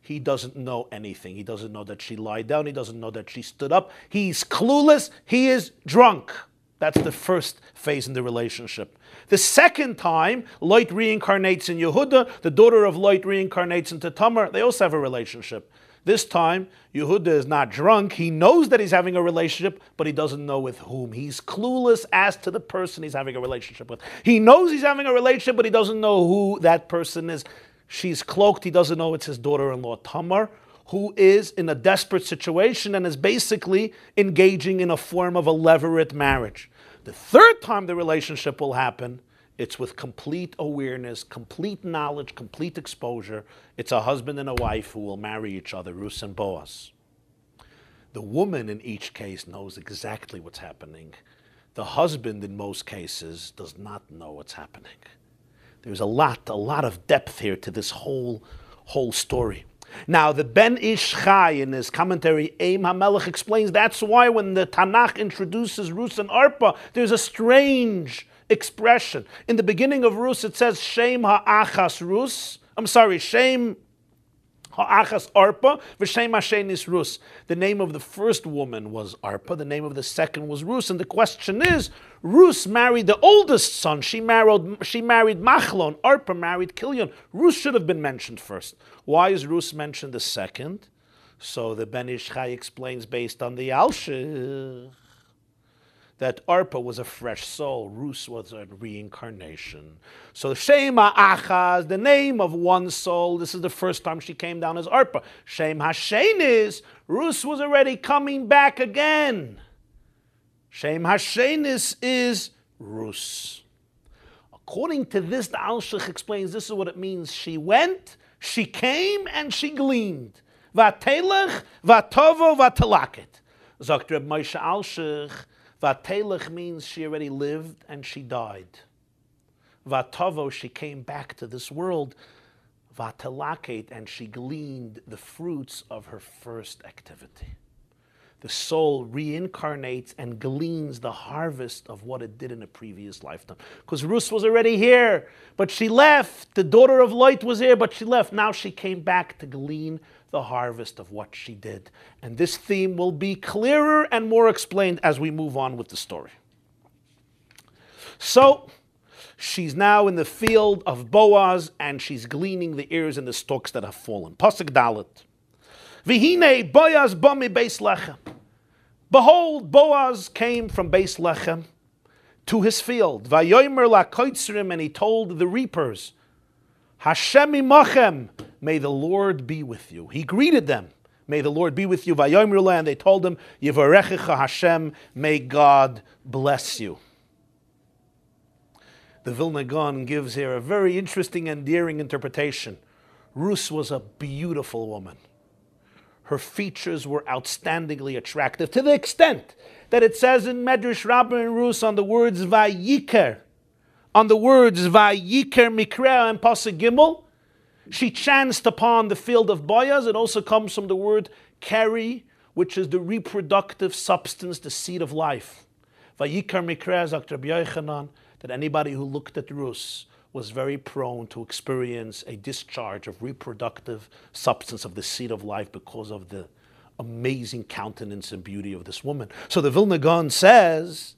he doesn't know anything. He doesn't know that she lied down. He doesn't know that she stood up. He's clueless. He is drunk. That's the first phase in the relationship. The second time, Lot reincarnates in Yehuda. The daughter of Lot reincarnates into Tamar. They also have a relationship. This time, Yehuda is not drunk. He knows that he's having a relationship, but he doesn't know with whom. He's clueless as to the person he's having a relationship with. He knows he's having a relationship, but he doesn't know who that person is. She's cloaked. He doesn't know it's his daughter-in-law, Tamar, who is in a desperate situation and is basically engaging in a form of a levirate marriage. The third time the relationship will happen, it's with complete awareness, complete knowledge, complete exposure. It's a husband and a wife who will marry each other, Ruth and Boaz. The woman in each case knows exactly what's happening. The husband in most cases does not know what's happening. There's a lot of depth here to this whole story. Now, the Ben Ish Chai in his commentary, Eim HaMelech, explains that's why when the Tanakh introduces Ruth and Arpa, there's a strange expression. In the beginning of Ruth, it says, Shem Ha'achas Ruth. Shem Ha'achas Arpa, V'Shem Hashenis Ruth. The name of the first woman was Arpa, the name of the second was Ruth, and the question is, Ruth married the oldest son, she married Machlon, Arpa married Kilyon. Ruth should have been mentioned first. Why is Ruth mentioned the second? So the Ben Ish Chai explains based on the Alshich that Arpa was a fresh soul, Ruth was a reincarnation. So Shema Achaz, the name of one soul, this is the first time she came down as Arpa. Shem Hashenis, Ruth was already coming back again. Shem Hashenis is Ruth. According to this, the Alshich explains this is what it means. She went, she came, and she gleaned. Vatelech, vatovo, vatalaket. Sagt Reb Moshe Alshich, Vatelech means she already lived and she died. Vatavo, she came back to this world. Vatalaket, and she gleaned the fruits of her first activity. The soul reincarnates and gleans the harvest of what it did in a previous lifetime. Because Ruth was already here, but she left. The daughter of Lot was here, but she left. Now she came back to glean the harvest of what she did. And this theme will be clearer and more explained as we move on with the story. So, she's now in the field of Boaz, and she's gleaning the ears and the stalks that have fallen. Pasuk Dalet. V'hinei Boaz bami Beis Lechem. Behold, Boaz came from Beis Lechem to his field. Vayomer lakoitzrim, and he told the reapers, Hashem imachem, may the Lord be with you. He greeted them, may the Lord be with you. Vayomer la, and they told him, Yivarechecha Hashem, may God bless you. The Vilna Gaon gives here a very interesting and endearing interpretation. Ruth was a beautiful woman. Her features were outstandingly attractive, to the extent that it says in Medrash Rabbi and Ruth on the words Vayiker, Mikra and Pasuk Gimel, she chanced upon the field of Boaz. It also comes from the word Keri, which is the reproductive substance, the seed of life. Vayikar Mikra, Dr. Rabbi Yochanan, that anybody who looked at Ruth was very prone to experience a discharge of reproductive substance of the seed of life because of the amazing countenance and beauty of this woman. So the Vilna Gaon says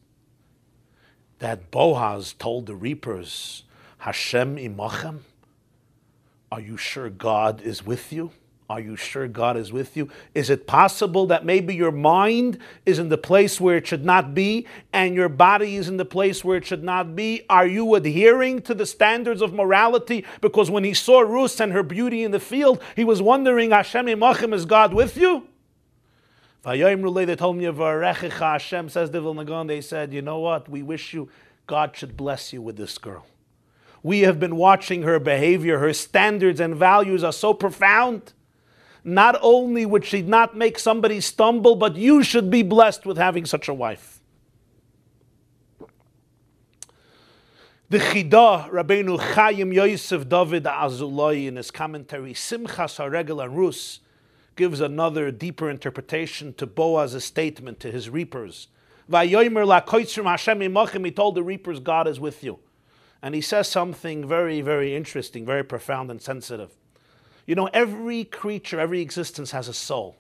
that Boaz told the reapers, Hashem imachem, are you sure God is with you? Are you sure God is with you? Is it possible that maybe your mind is in the place where it should not be and your body is in the place where it should not be? Are you adhering to the standards of morality? Because when he saw Ruth and her beauty in the field, he was wondering, Hashem imachem, is God with you? They told me, Hashem, says the Vilna Gaon, they said, you know what? We wish you, God should bless you with this girl. We have been watching her behavior. Her standards and values are so profound. Not only would she not make somebody stumble, but you should be blessed with having such a wife. The Chidah, Rabbeinu Chaim Yosef David Azulai, in his commentary, Simchas HaRegel and Rus, gives another deeper interpretation to Boaz's statement to his reapers. Vayomer lakoitzrim Hashem imachem, he told the reapers, God is with you. And he says something very, very interesting, very profound and sensitive. You know, every creature, every existence has a soul.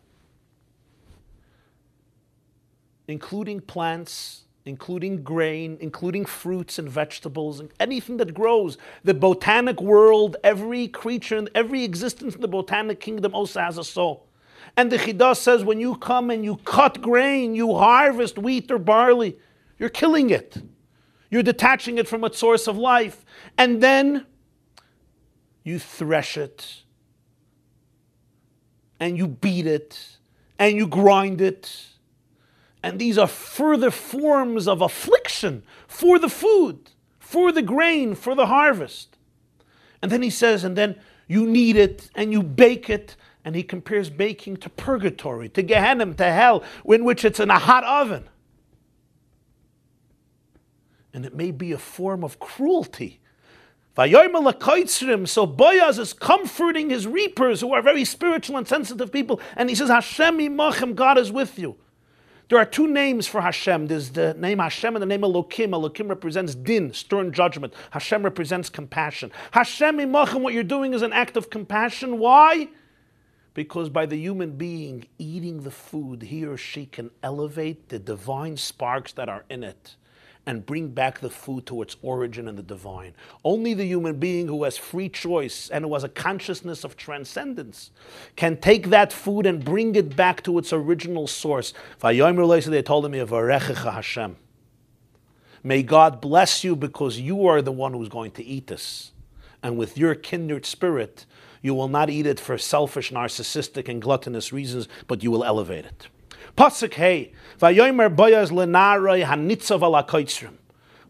Including plants, including grain, including fruits and vegetables, and anything that grows. The botanic world, every creature, and every existence in the botanic kingdom also has a soul. And the Chidah says when you come and you cut grain, you harvest wheat or barley, you're killing it. You're detaching it from its source of life. And then you thresh it, and you beat it, and you grind it. And these are further forms of affliction for the food, for the grain, for the harvest. And then he says, and then you knead it, and you bake it, and he compares baking to purgatory, to Gehenna, to hell, in which it's in a hot oven. And it may be a form of cruelty. So Boaz is comforting his reapers who are very spiritual and sensitive people. And he says, Hashem imachem, God is with you. There are two names for Hashem. There's the name Hashem and the name Elokim. Elokim represents din, stern judgment. Hashem represents compassion. Hashem imachem, what you're doing is an act of compassion. Why? Because by the human being eating the food, he or she can elevate the divine sparks that are in it and bring back the food to its origin in the divine. Only the human being who has free choice and who has a consciousness of transcendence can take that food and bring it back to its original source. They told him, Hashem, may God bless you because you are the one who's going to eat this. And with your kindred spirit, you will not eat it for selfish, narcissistic, and gluttonous reasons, but you will elevate it. Pasuk Hey, Vayomer Boaz lenaroi hanitzav ala koitzrim.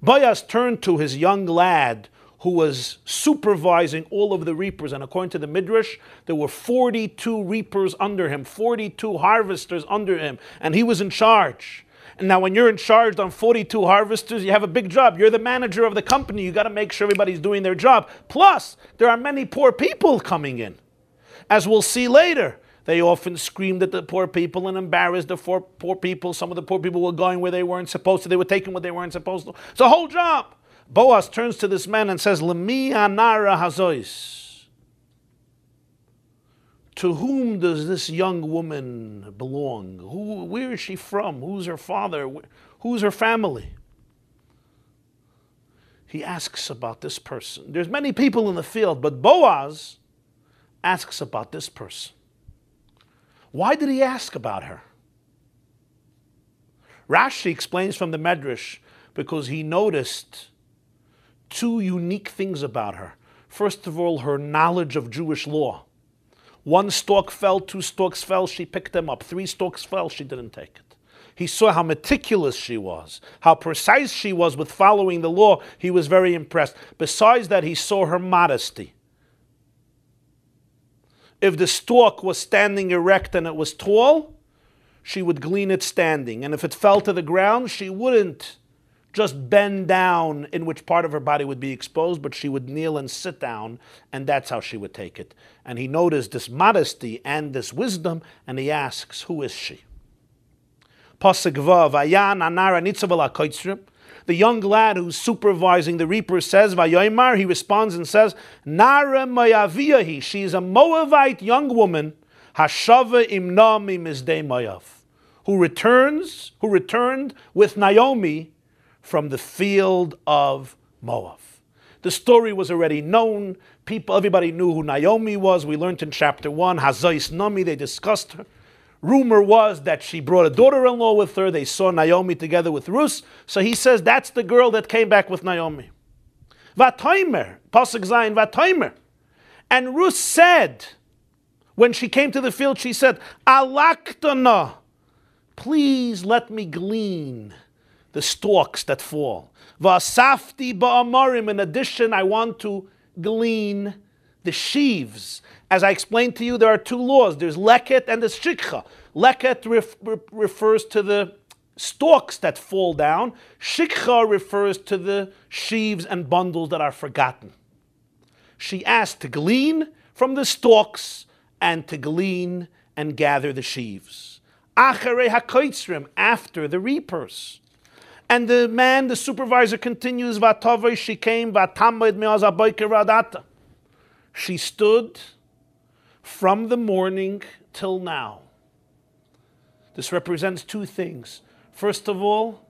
Boaz turned to his young lad who was supervising all of the reapers, and according to the Midrash, there were 42 reapers under him, 42 harvesters under him, and he was in charge. And now when you're in charge on 42 harvesters, you have a big job. You're the manager of the company. You got to make sure everybody's doing their job. Plus, there are many poor people coming in. As we'll see later, they often screamed at the poor people and embarrassed the poor people. Some of the poor people were going where they weren't supposed to. They were taking what they weren't supposed to. It's a whole job. Boaz turns to this man and says, Lemi anara hazois. To whom does this young woman belong? Where is she from? Who's her father? Who's her family? He asks about this person. There's many people in the field, but Boaz asks about this person. Why did he ask about her? Rashi explains from the Medrash because he noticed two unique things about her. First of all, her knowledge of Jewish law. One stalk fell, two stalks fell, she picked them up. 3 stalks fell, she didn't take it. He saw how meticulous she was, how precise she was with following the law. He was very impressed. Besides that, he saw her modesty. If the stalk was standing erect and it was tall, she would glean it standing. And if it fell to the ground, she wouldn't just bend down in which part of her body would be exposed, but she would kneel and sit down, and that's how she would take it. And he noticed this modesty and this wisdom, and he asks, who is she? Pasuk Vav, Ayan anara nitzav ala koitzrim, The young lad who's supervising the reaper says, Vayoymar, he responds and says, Nara Mayaviyahi, she is a Moabite young woman, Hashava imna mi mizdei Moav, who returned with Naomi from the field of Moab. The story was already known. Everybody knew who Naomi was. We learned in chapter 1, Hazois Nami, they discussed her. Rumor was that she brought a daughter-in-law with her. They saw Naomi together with Ruth. So he says, that's the girl that came back with Naomi. Vatoimer, Pasuk Zayin, Vatoimer. And Ruth said, when she came to the field, she said, Alaktana, please let me glean the stalks that fall. Vasafti ba'amarim, in addition, I want to glean the sheaves. As I explained to you, there are two laws. There's leket and there's shikha. Leket refers to the stalks that fall down. Shikha refers to the sheaves and bundles that are forgotten. She asked to glean from the stalks and to glean and gather the sheaves. Acharei hakoitzrim, after the reapers. And the man, the supervisor, continues, Vatavai, she came, Vatamid me'az haboker vadata. She stood from the morning till now. This represents two things. First of all,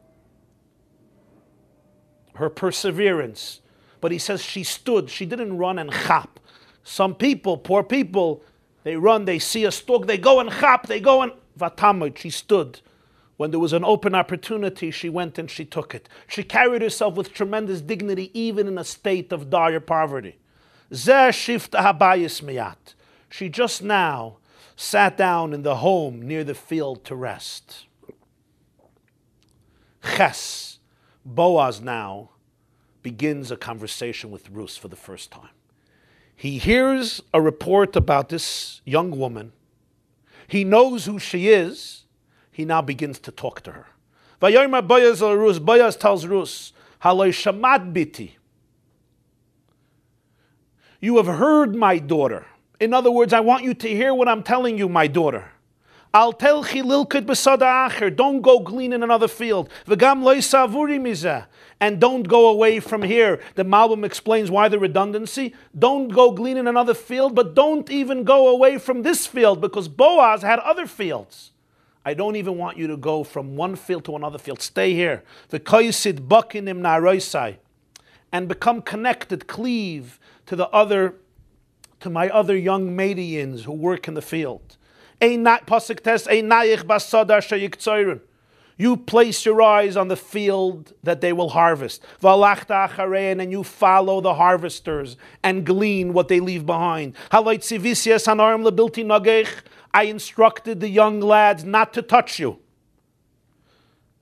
her perseverance. But he says she stood. She didn't run and chap. Some people, poor people, they run, they see a stalk, they go and chap, they go and... Vatamid, she stood. When there was an open opportunity, she went and she took it. She carried herself with tremendous dignity, even in a state of dire poverty. Zeh shifta habayis miyat. She just now sat down in the home near the field to rest. Ches, Boaz now begins a conversation with Ruth for the first time. He hears a report about this young woman. He knows who she is. He now begins to talk to her. Vayomer Boaz el Ruth. Boaz tells Ruth, Haloi shamat biti. You have heard my daughter. In other words, I want you to hear what I'm telling you, my daughter. Al tel chililkut b'sada acher. Don't go glean in another field. V'gam lo savuri mizeh. And don't go away from here. The Malbim explains why the redundancy. Don't go glean in another field, but don't even go away from this field, because Boaz had other fields. I don't even want you to go from one field to another field. Stay here. V'koyisid bakinim na'roisai. And become connected, cleave to my other young Medians who work in the field. You place your eyes on the field that they will harvest. And you follow the harvesters and glean what they leave behind. I instructed the young lads not to touch you.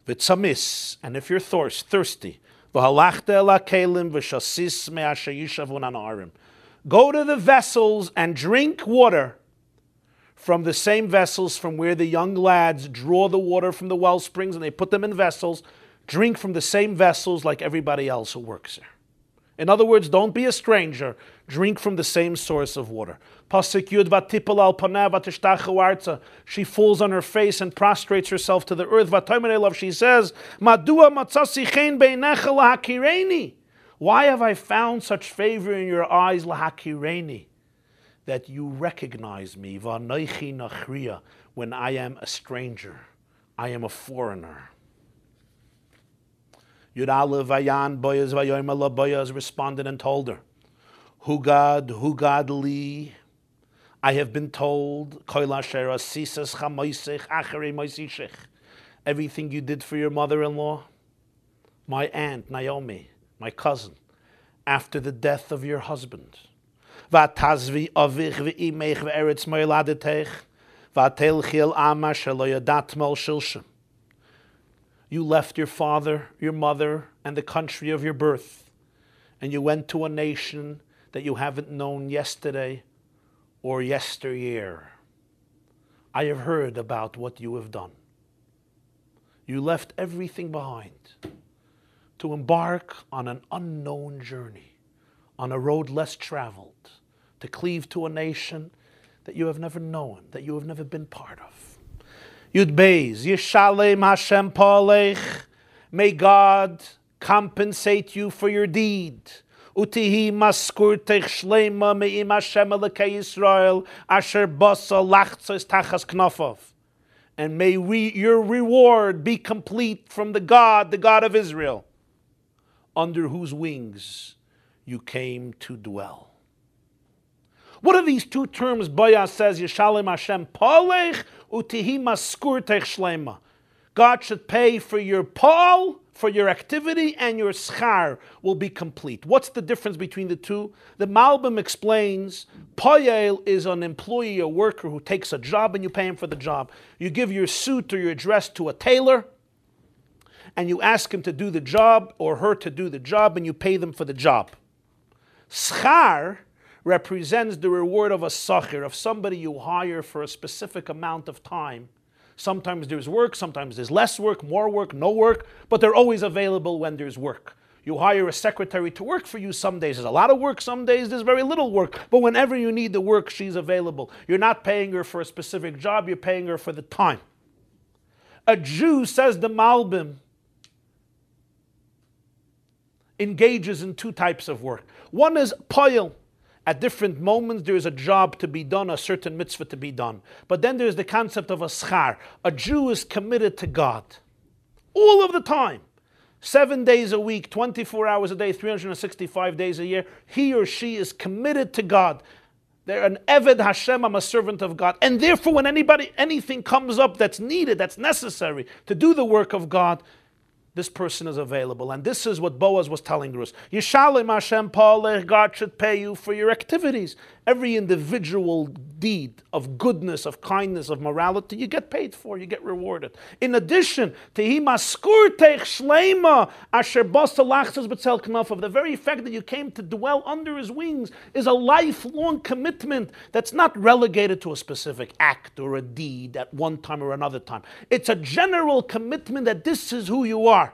And if you're thirsty, go to the vessels and drink water from the same vessels from where the young lads draw the water from the well springs, and they put them in vessels. Drink from the same vessels like everybody else who works there. In other words, don't be a stranger. Drink from the same source of water. She falls on her face and prostrates herself to the earth. She says, why have I found such favor in your eyes, lahakireni, that you recognize me, when I am a stranger, I am a foreigner? Boaz responded and told her, Hugad li, I have been told, everything you did for your mother-in-law, my aunt Naomi, my cousin, after the death of your husband. You left your father, your mother, and the country of your birth, and you went to a nation that you haven't known yesterday or yesteryear. I have heard about what you have done. You left everything behind to embark on an unknown journey, on a road less traveled, to cleave to a nation that you have never known, that you have never been part of. Yud Beis, Yishalem Hashem Palech, may God compensate you for your deed. Utihi maskurtech shleima me'im Hashem Elokei Yisrael asher basa lachtzos tachas knofov. And may your reward be complete from the God of Israel, under whose wings you came to dwell. What are these two terms Boaz says, Yishalem Hashem Palech Utihi maskurtech shleima? God should pay for your pal, for your activity, and your schar will be complete. What's the difference between the two? The Malbim explains, Poyel is an employee, a worker who takes a job and you pay him for the job. You give your suit or your dress to a tailor and you ask him to do the job or her to do the job and you pay them for the job. Schar represents the reward of a sachir, of somebody you hire for a specific amount of time. Sometimes there's work, sometimes there's less work, more work, no work, but they're always available when there's work. You hire a secretary to work for you. Some days there's a lot of work, some days there's very little work, but whenever you need the work, she's available. You're not paying her for a specific job, you're paying her for the time. A Jew, says the Malbim, engages in two types of work. One is poyel. At different moments, there is a job to be done, a certain mitzvah to be done. But then there's the concept of a schar. A Jew is committed to God all of the time. 7 days a week, 24 hours a day, 365 days a year. He or she is committed to God. They're an Eved Hashem, I'm a servant of God. And therefore, when anything comes up that's needed, that's necessary to do the work of God, this person is available. And this is what Boaz was telling Ruth. Yishalem Hashem Palech, God should pay you for your activities. Every individual deed of goodness, of kindness, of morality, you get paid for, you get rewarded. In addition, Tehi maskurtech shleima asher basa lachtzos b'tzel knofov, the very fact that you came to dwell under his wings is a lifelong commitment that's not relegated to a specific act or a deed at one time or another time. It's a general commitment that this is who you are.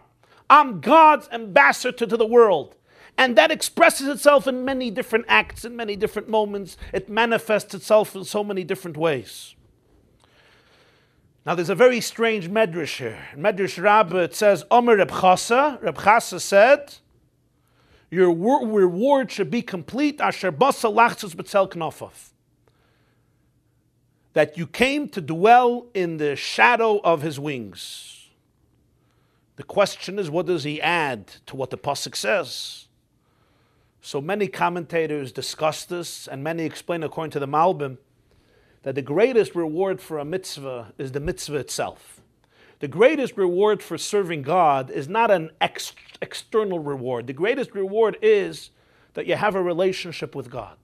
I'm God's ambassador to the world. And that expresses itself in many different acts, in many different moments. It manifests itself in so many different ways. Now there's a very strange medrash here. In Medrash Rabbi it says, Omer Reb Chasa said, your reward should be complete, asher basa lachtzos b'tzel knofov. That you came to dwell in the shadow of his wings. The question is, what does he add to what the pasuk says? So many commentators discuss this, and many explain, according to the Malbim, that the greatest reward for a mitzvah is the mitzvah itself. The greatest reward for serving God is not an external reward. The greatest reward is that you have a relationship with God.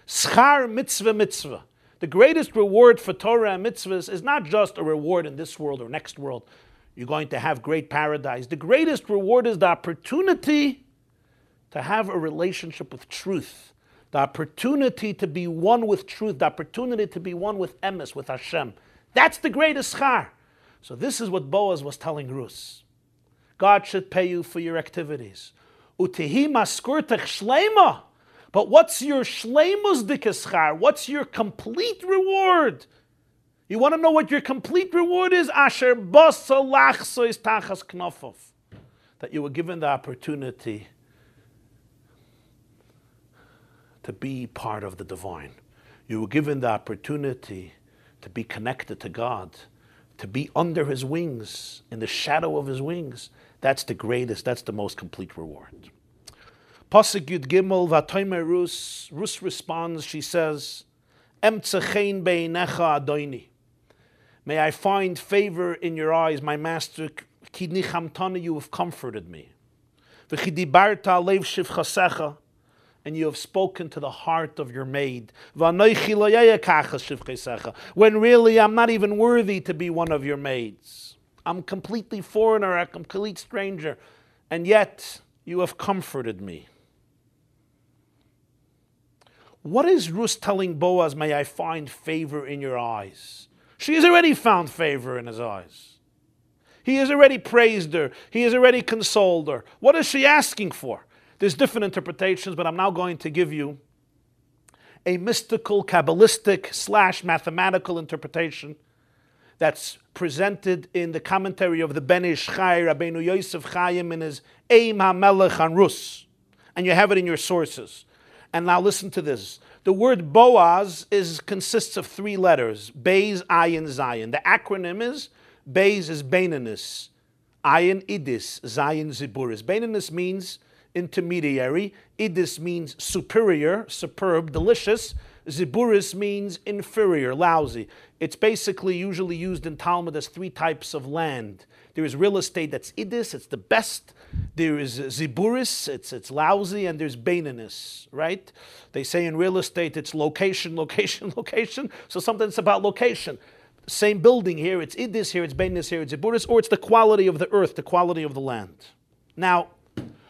Schar mitzvah mitzvah. The greatest reward for Torah and mitzvahs is not just a reward in this world or next world. You're going to have great paradise. The greatest reward is the opportunity to have a relationship with truth, the opportunity to be one with truth, the opportunity to be one with emes, with Hashem. That's the greatest schar. So this is what Boaz was telling Ruth. God should pay you for your activities. Utehi maskurtech shleima. But what's your shleimus dikes schar? What's your complete reward? You want to know what your complete reward is? Asher basa lachtzos tachas knofov. That you were given the opportunity to be part of the divine. You were given the opportunity to be connected to God, to be under his wings, in the shadow of his wings. That's the greatest, that's the most complete reward. Pasuk Yud Gimel, Vatomer Ruth. Ruth responds, she says, Emtzechein beinecha adoini. May I find favor in your eyes, my master. Ki nichamtani, you have comforted me. V'chi dibarta lev shivchasecha, and you have spoken to the heart of your maid. When really I'm not even worthy to be one of your maids. I'm completely foreigner, a complete stranger, and yet you have comforted me. What is Ruth telling Boaz, may I find favor in your eyes? She has already found favor in his eyes. He has already praised her. He has already consoled her. What is she asking for? There's different interpretations, but I'm now going to give you a mystical, Kabbalistic / mathematical interpretation that's presented in the commentary of the Ben Ish Chai, Rabbeinu Yosef Chaim, in his Eim HaMelech on Rus. And you have it in your sources. And now listen to this. The word Boaz consists of 3 letters, Beis, Ayin, Zayin. The acronym is, Beis is Beinanis, Ayin, Idis, Zayin, Ziburis. Beinanis means intermediary, Idis means superior, superb, delicious, Ziburis means inferior, lousy. It's basically usually used in Talmud as 3 types of land. There is real estate that's Idis, it's the best. There is Ziburis, it's lousy, and there's Beinanis, right? They say in real estate it's location, location, location. So something's about location. Same building here, it's Idis, here it's Beinanis, here it's Ziburis, or it's the quality of the earth, the quality of the land. Now,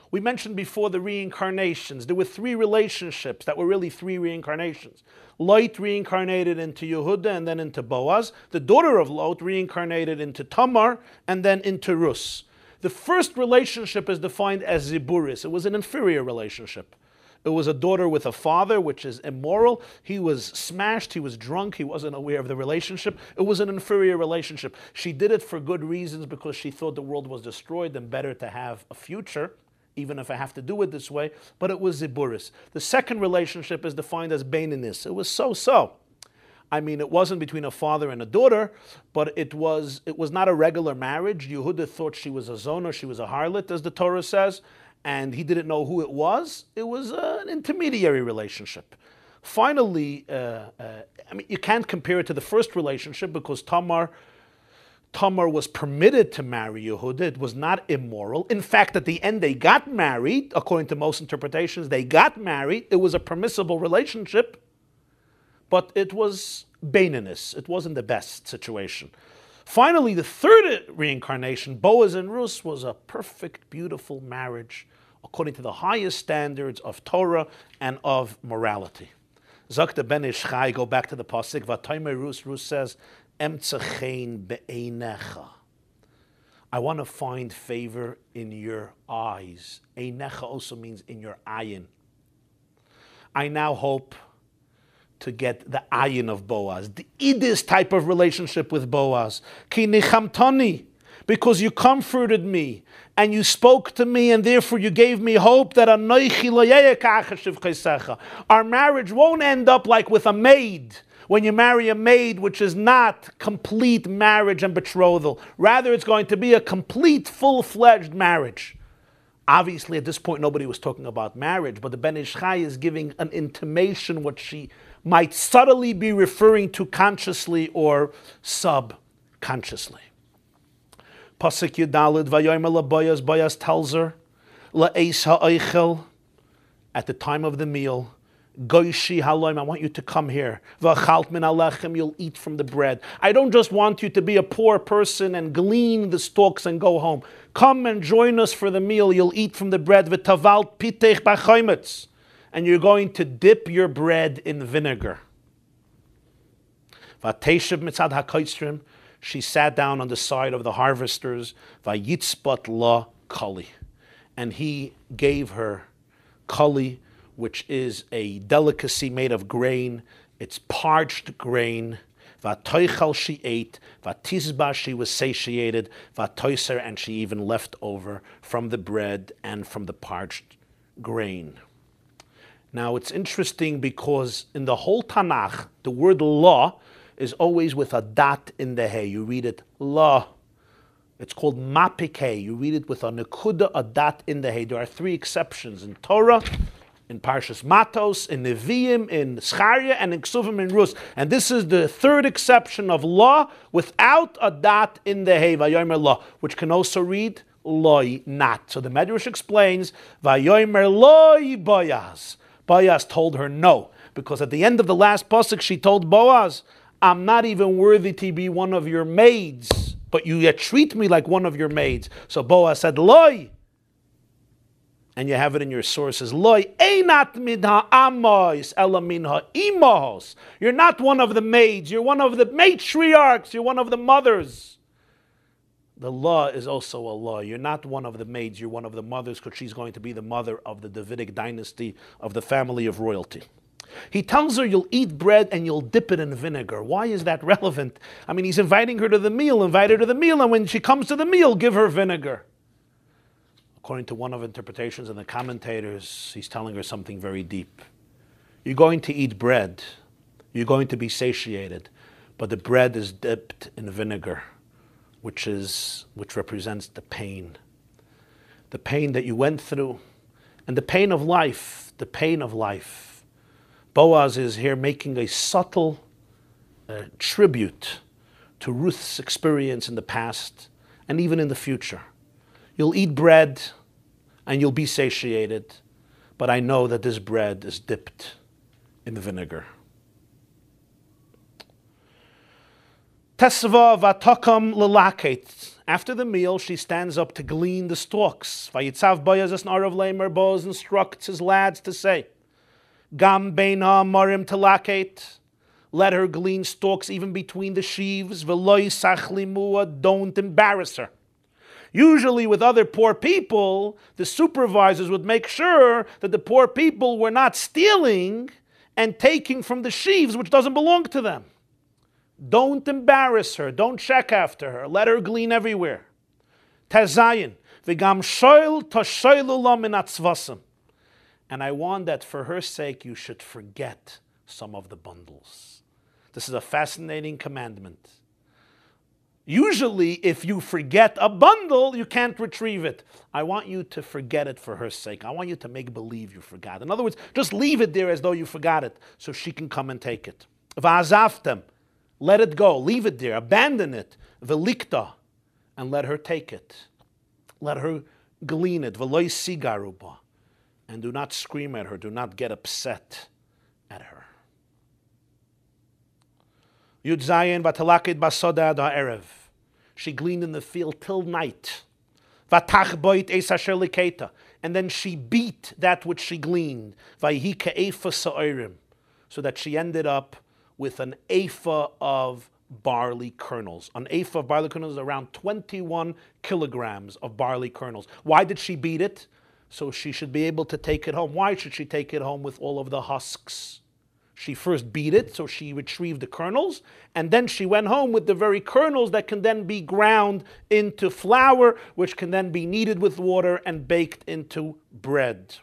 we mentioned before the reincarnations. There were 3 relationships that were really 3 reincarnations. Lot reincarnated into Yehuda and then into Boaz. The daughter of Lot reincarnated into Tamar and then into Rus. The first relationship is defined as Ziburis. It was an inferior relationship. It was a daughter with a father, which is immoral. He was smashed, he was drunk, he wasn't aware of the relationship. It was an inferior relationship. She did it for good reasons because she thought the world was destroyed and better to have a future, even if I have to do it this way, but it was Ziburis. The second relationship is defined as Beinanis. It was so-so. I mean, it wasn't between a father and a daughter, but it was not a regular marriage. Yehuda thought she was a zona, she was a harlot, as the Torah says, and he didn't know who it was. It was an intermediary relationship. Finally, you can't compare it to the first relationship because Tamar was permitted to marry Yehuda. It was not immoral. In fact, at the end, they got married. According to most interpretations, they got married. It was a permissible relationship, but it was Beinanis. It wasn't the best situation. Finally, the third reincarnation, Boaz and Rus, was a perfect, beautiful marriage according to the highest standards of Torah and of morality. Zakta ben Ish Chai, go back to the pasuk, Vataymer Rus says, Emtzachein be'einecha. I want to find favor in your eyes. Einecha also means in your ayin. I now hope to get the ayin of Boaz, the Idis type of relationship with Boaz. Ki nichamtani, because you comforted me and you spoke to me and therefore you gave me hope that our marriage won't end up like with a maid. When you marry a maid, which is not complete marriage and betrothal. Rather, it's going to be a complete, full-fledged marriage. Obviously, at this point, nobody was talking about marriage, but the Ben Ish Chai is giving an intimation what she might subtly be referring to consciously or subconsciously. Pasuk Yudalid, Vayomer LaBoyaz, Boyaz tells her, La'eis ha'oichel, at the time of the meal, Goishi haloim, I want you to come here. V'achalt min alechem, you'll eat from the bread. I don't just want you to be a poor person and glean the stalks and go home. Come and join us for the meal. You'll eat from the bread. V'tavalt pitech b'chaimetz, and you're going to dip your bread in vinegar. V'ateshev mitzad hakoytzrim, she sat down on the side of the harvesters. Vayitzbat la kali, and he gave her kali, which is a delicacy made of grain. It's parched grain. Vatoichal, she ate. Vatizba, she was satiated. Vatoiser, and she even left over from the bread and from the parched grain. Now it's interesting because in the whole Tanakh, the word law is always with a dot in the hay. You read it law. It's called mapikei. You read it with a nekuda, a dot in the hay. There are 3 exceptions in Torah, in Parshas Matos, in Nevi'im, in Scharia, and in Ksuvim, in Rus. And this is the 3rd exception of law without a dot in the hay, Vayomer law, which can also read loy, not. So the Medrash explains, Vayomer loy Boaz. Boaz told her no, because at the end of the last pasuk she told Boaz, I'm not even worthy to be one of your maids, but you yet treat me like one of your maids. So Boaz said, loy. And you have it in your sources. Loy einat midha amos ela minha imahos. You're not one of the maids. You're one of the matriarchs. You're one of the mothers. The law is also a law. You're not one of the maids. You're one of the mothers, because she's going to be the mother of the Davidic dynasty of the family of royalty. He tells her you'll eat bread and you'll dip it in vinegar. Why is that relevant? I mean, he's inviting her to the meal, invite her to the meal, and when she comes to the meal, give her vinegar. According to one of interpretations and the commentators, he's telling her something very deep. You're going to eat bread. You're going to be satiated. But the bread is dipped in vinegar, which represents the pain. The pain that you went through, and the pain of life, the pain of life. Boaz is here making a subtle tribute to Ruth's experience in the past and even in the future. You'll eat bread and you'll be satiated, but I know that this bread is dipped in vinegar. Tesva vatakam lelaket. After the meal, she stands up to glean the stalks. Vayitzav Boaz es narav leimer. Boaz instructs his lads to say, Gam beina marim telaket. Let her glean stalks even between the sheaves. V'loi sachlimua. Don't embarrass her. Usually with other poor people, the supervisors would make sure that the poor people were not stealing and taking from the sheaves which doesn't belong to them. Don't embarrass her. Don't check after her. Let her glean everywhere. Tezayin. V'gam shoyl toshoylu lo min atzvasim. And I want that for her sake you should forget some of the bundles. This is a fascinating commandment. Usually, if you forget a bundle, you can't retrieve it. I want you to forget it for her sake. I want you to make believe you forgot. In other words, just leave it there as though you forgot it so she can come and take it. V'azaftem. Let it go. Leave it there. Abandon it. V'likta. And let her take it. Let her glean it. V'loi sigaruba. And do not scream at her. Do not get upset at her. Yud Zayin v'talakit basoda ad ha'erev. She gleaned in the field till night. V'tach boit eis asher liketa. And then she beat that which she gleaned. V'yihi ke'efa sa'orim. So that she ended up with an ephah of barley kernels. An ephah of barley kernels is around 21 kilograms of barley kernels. Why did she beat it? So she should be able to take it home. Why should she take it home with all of the husks? She first beat it, so she retrieved the kernels, and then she went home with the very kernels that can then be ground into flour, which can then be kneaded with water and baked into bread.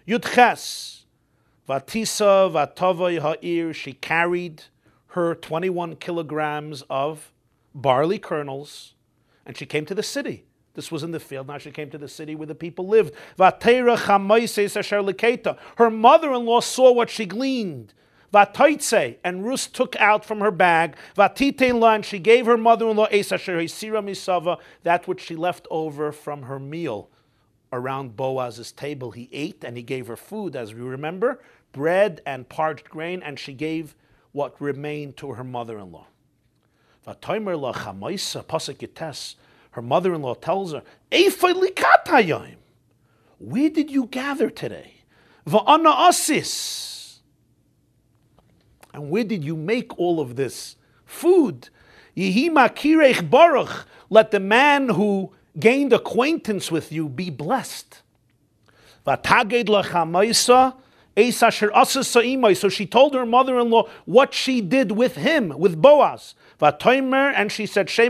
Yudches, Vatisa Vatavai Ha'ir, she carried her 21 kilograms of barley kernels, and she came to the city. This was in the field. Now she came to the city where the people lived. Her mother-in-law saw what she gleaned. And Ruth took out from her bag. And she gave her mother-in-law that which she left over from her meal. Around Boaz's table he ate, and he gave her food, as we remember, bread and parched grain, and she gave what remained to her mother-in-law. Her mother-in-law tells her, where did you gather today? And where did you make all of this food? Let the man who gained acquaintance with you be blessed. So she told her mother-in-law what she did with him, with Boaz. And she said, the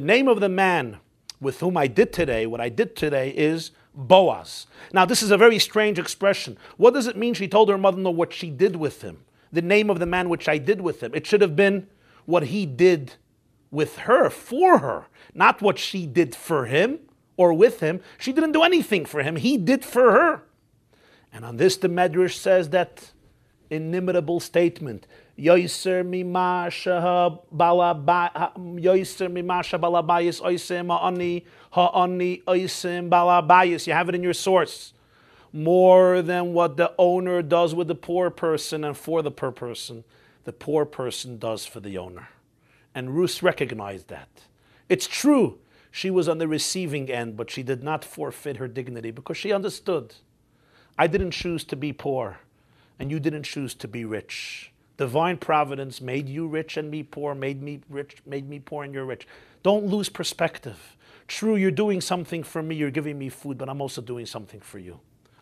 name of the man with whom I did today, what I did today, is Boaz. Now this is a very strange expression. What does it mean she told her mother-in-law what she did with him? The name of the man which I did with him. It should have been what he did with her, for her, not what she did for him or with him. She didn't do anything for him. He did for her. And on this, the Medrash says that inimitable statement, Yoiser mimasha balabayis oisem ha'ani oisem balabayis. You have it in your source. More than what the owner does with the poor person and for the poor person, the poor person does for the owner. And Ruth recognized that. It's true, she was on the receiving end, but she did not forfeit her dignity because she understood. I didn't choose to be poor, and you didn't choose to be rich. Divine providence made you rich and me poor, made me rich, made me poor and you're rich. Don't lose perspective. True, you're doing something for me, you're giving me food, but I'm also doing something for you.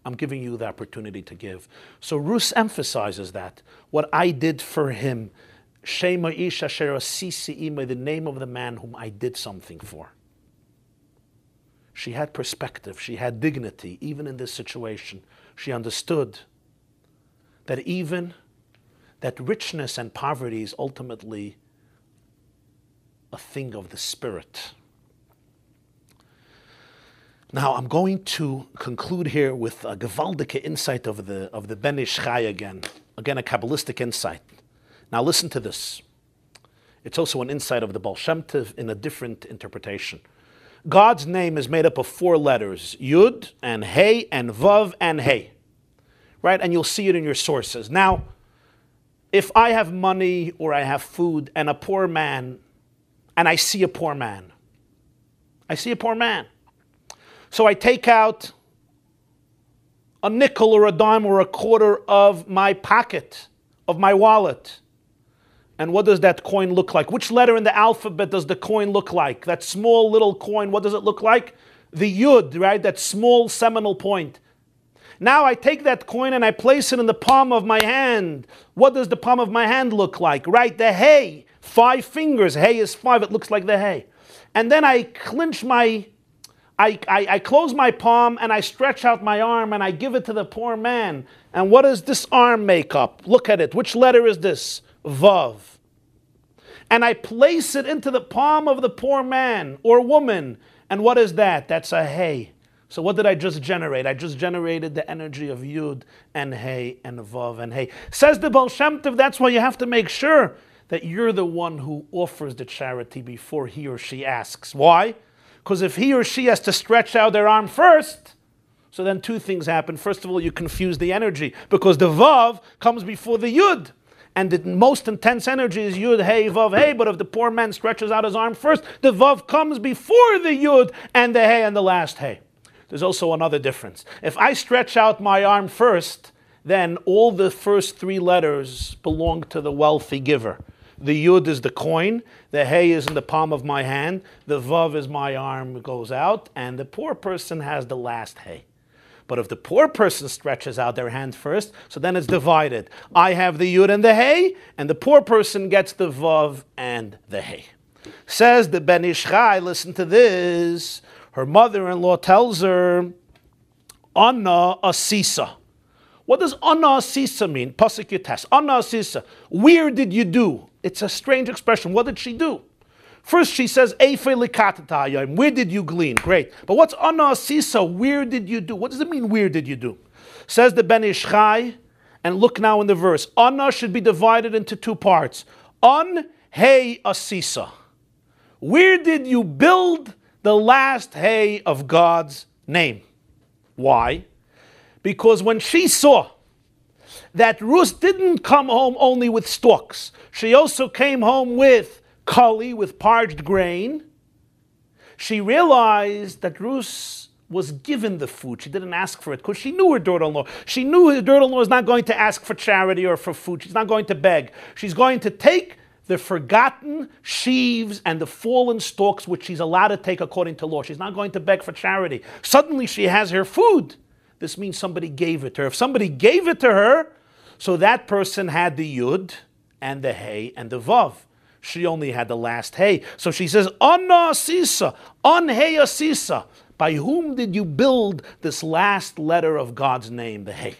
I'm giving you the opportunity to give. So Ruth emphasizes that. What I did for him, Shema Ish Asher Asisi Imei, the name of the man whom I did something for. She had perspective, she had dignity, even in this situation. She understood that even that richness and poverty is ultimately a thing of the spirit. Now I'm going to conclude here with a gewaldige insight of the Ben Ish Chai again a Kabbalistic insight. Now listen to this. It's also an insight of the Baal Shem Tov in a different interpretation. God's name is made up of 4 letters, Yud and Hey and Vav and Hey. Right? And you'll see it in your sources. Now, if I have money or I have food and a poor man, and I see a poor man. So I take out a nickel or a dime or a quarter of my pocket, of my wallet. And what does that coin look like? Which letter in the alphabet does the coin look like? That small little coin, what does it look like? The Yud, right? That small seminal point. Now I take that coin and I place it in the palm of my hand. What does the palm of my hand look like? Right? The Hey. 5 fingers. Hey is 5. It looks like the Hey. And then I clench I close my palm and I stretch out my arm and I give it to the poor man. And what does this arm make up? Look at it. Which letter is this? Vav. And I place it into the palm of the poor man or woman. And what is that? That's a Hey. So what did I just generate? I just generated the energy of Yud and Hey and Vav and Hey. Says the Baal Shem Tov, that's why you have to make sure that you're the one who offers the charity before he or she asks. Why? Because if he or she has to stretch out their arm first, so then 2 things happen. First of all, you confuse the energy because the Vav comes before the Yud. And the most intense energy is Yud, Hey, Vav, Hey. But if the poor man stretches out his arm first, the Vav comes before the Yud and the Hey and the last Hey. There's also another difference. If I stretch out my arm first, then all the first 3 letters belong to the wealthy giver. The Yud is the coin, the Hey is in the palm of my hand, the Vav is my arm, goes out, and the poor person has the last Hey. But if the poor person stretches out their hand first, so then it's divided. I have the Yud and the Hey, and the poor person gets the Vav and the Hey. Says the Ben Ish Chai, listen to this, her mother-in-law tells her, Anna Asisa. What does Anna Asisa mean? Pasuk Yutes. Anna Asisa. Where did you do? It's a strange expression. What did she do? First she says, Eifei likatatayim. Where did you glean? Great. But what's Anna Asisa? Where did you do? What does it mean, where did you do? Says the Ben Ish Chai, and look now in the verse. Anna should be divided into 2 parts. An Hey Asisa. Where did you build the last Hey of God's name? Why? Because when she saw that Ruth didn't come home only with stalks, she also came home with kali, with parched grain, she realized that Ruth was given the food. She didn't ask for it because she knew her daughter-in-law. She knew her daughter-in-law is not going to ask for charity or for food. She's not going to beg. She's going to take the forgotten sheaves and the fallen stalks which she's allowed to take according to law. She's not going to beg for charity. Suddenly she has her food. This means somebody gave it to her. If somebody gave it to her, so that person had the Yud and the Hey and the Vav. She only had the last Hey. So she says, Anna Asisa, An Hey Asisa. By whom did you build this last letter of God's name, the Hey?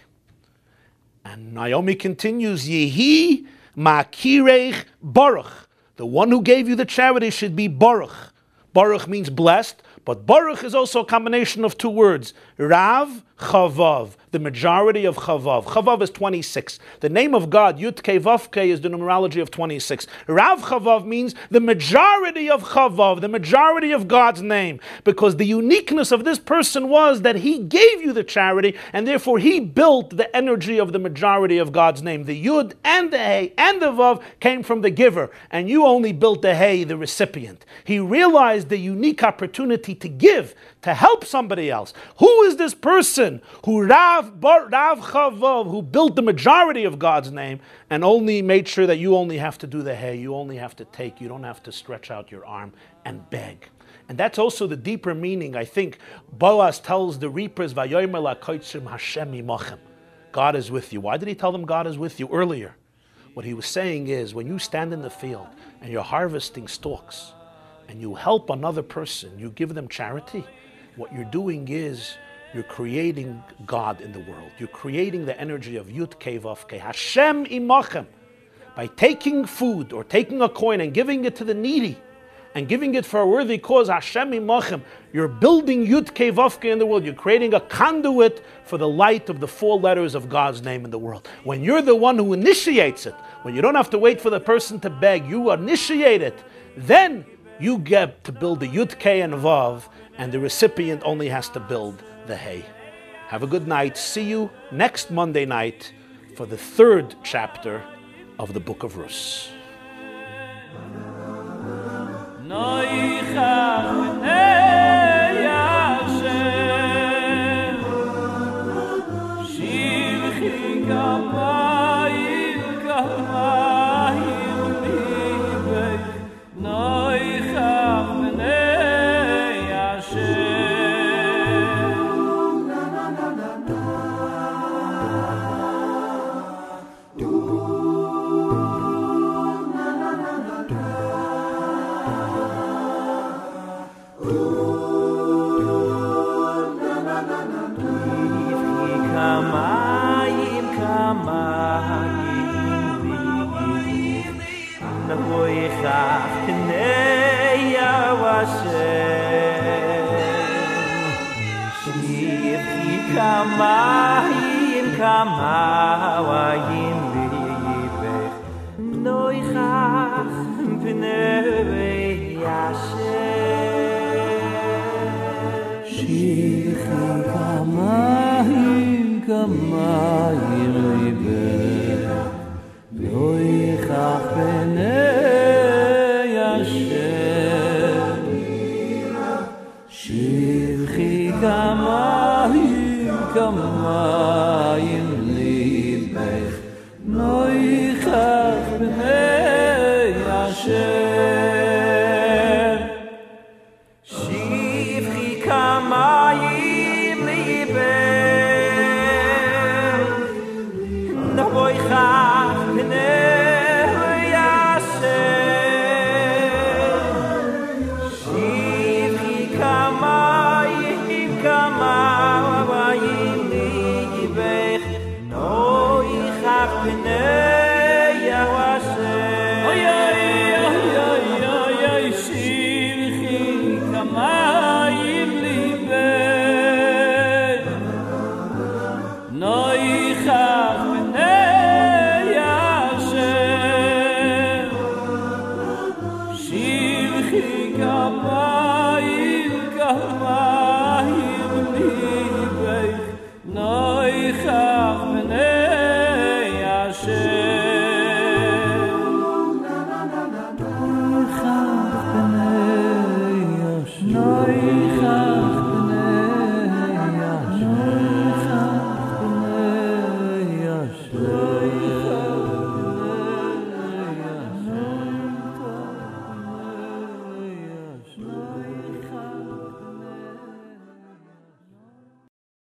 And Naomi continues, Yehi Makirech Baruch. The one who gave you the charity should be Baruch. Baruch means blessed, but Baruch is also a combination of 2 words. Rav, Chavav, the majority of Chavav. Chavav is 26. The name of God, Yud Kei Vav Kei, is the numerology of 26. Rav Chavav means the majority of Chavav, the majority of God's name. Because the uniqueness of this person was that he gave you the charity, and therefore he built the energy of the majority of God's name. The Yud and the Hey and the Vav came from the giver, and you only built the Hey, the recipient. He realized the unique opportunity to give, to help somebody else. Who is this person who Rav Chavav, who built the majority of God's name and only made sure that you only have to do the hay, you only have to take, you don't have to stretch out your arm and beg. And that's also the deeper meaning. I think Boaz tells the reapers, Vayomer la'kotzim Hashem imachem. God is with you. Why did he tell them God is with you earlier? What he was saying is, when you stand in the field and you're harvesting stalks and you help another person, you give them charity, what you're doing is you're creating God in the world. You're creating the energy of Yud Kei Vav Kei. Hashem imachem. By taking food or taking a coin and giving it to the needy, and giving it for a worthy cause, Hashem imachem, you're building Yud Kei Vav Kei in the world. You're creating a conduit for the light of the 4 letters of God's name in the world. When you're the one who initiates it, when you don't have to wait for the person to beg, you initiate it, then you get to build the Yud Kei and Vav, and the recipient only has to build the hay. Have a good night. See you next Monday night for the 3rd chapter of the book of Ruth. Shivchi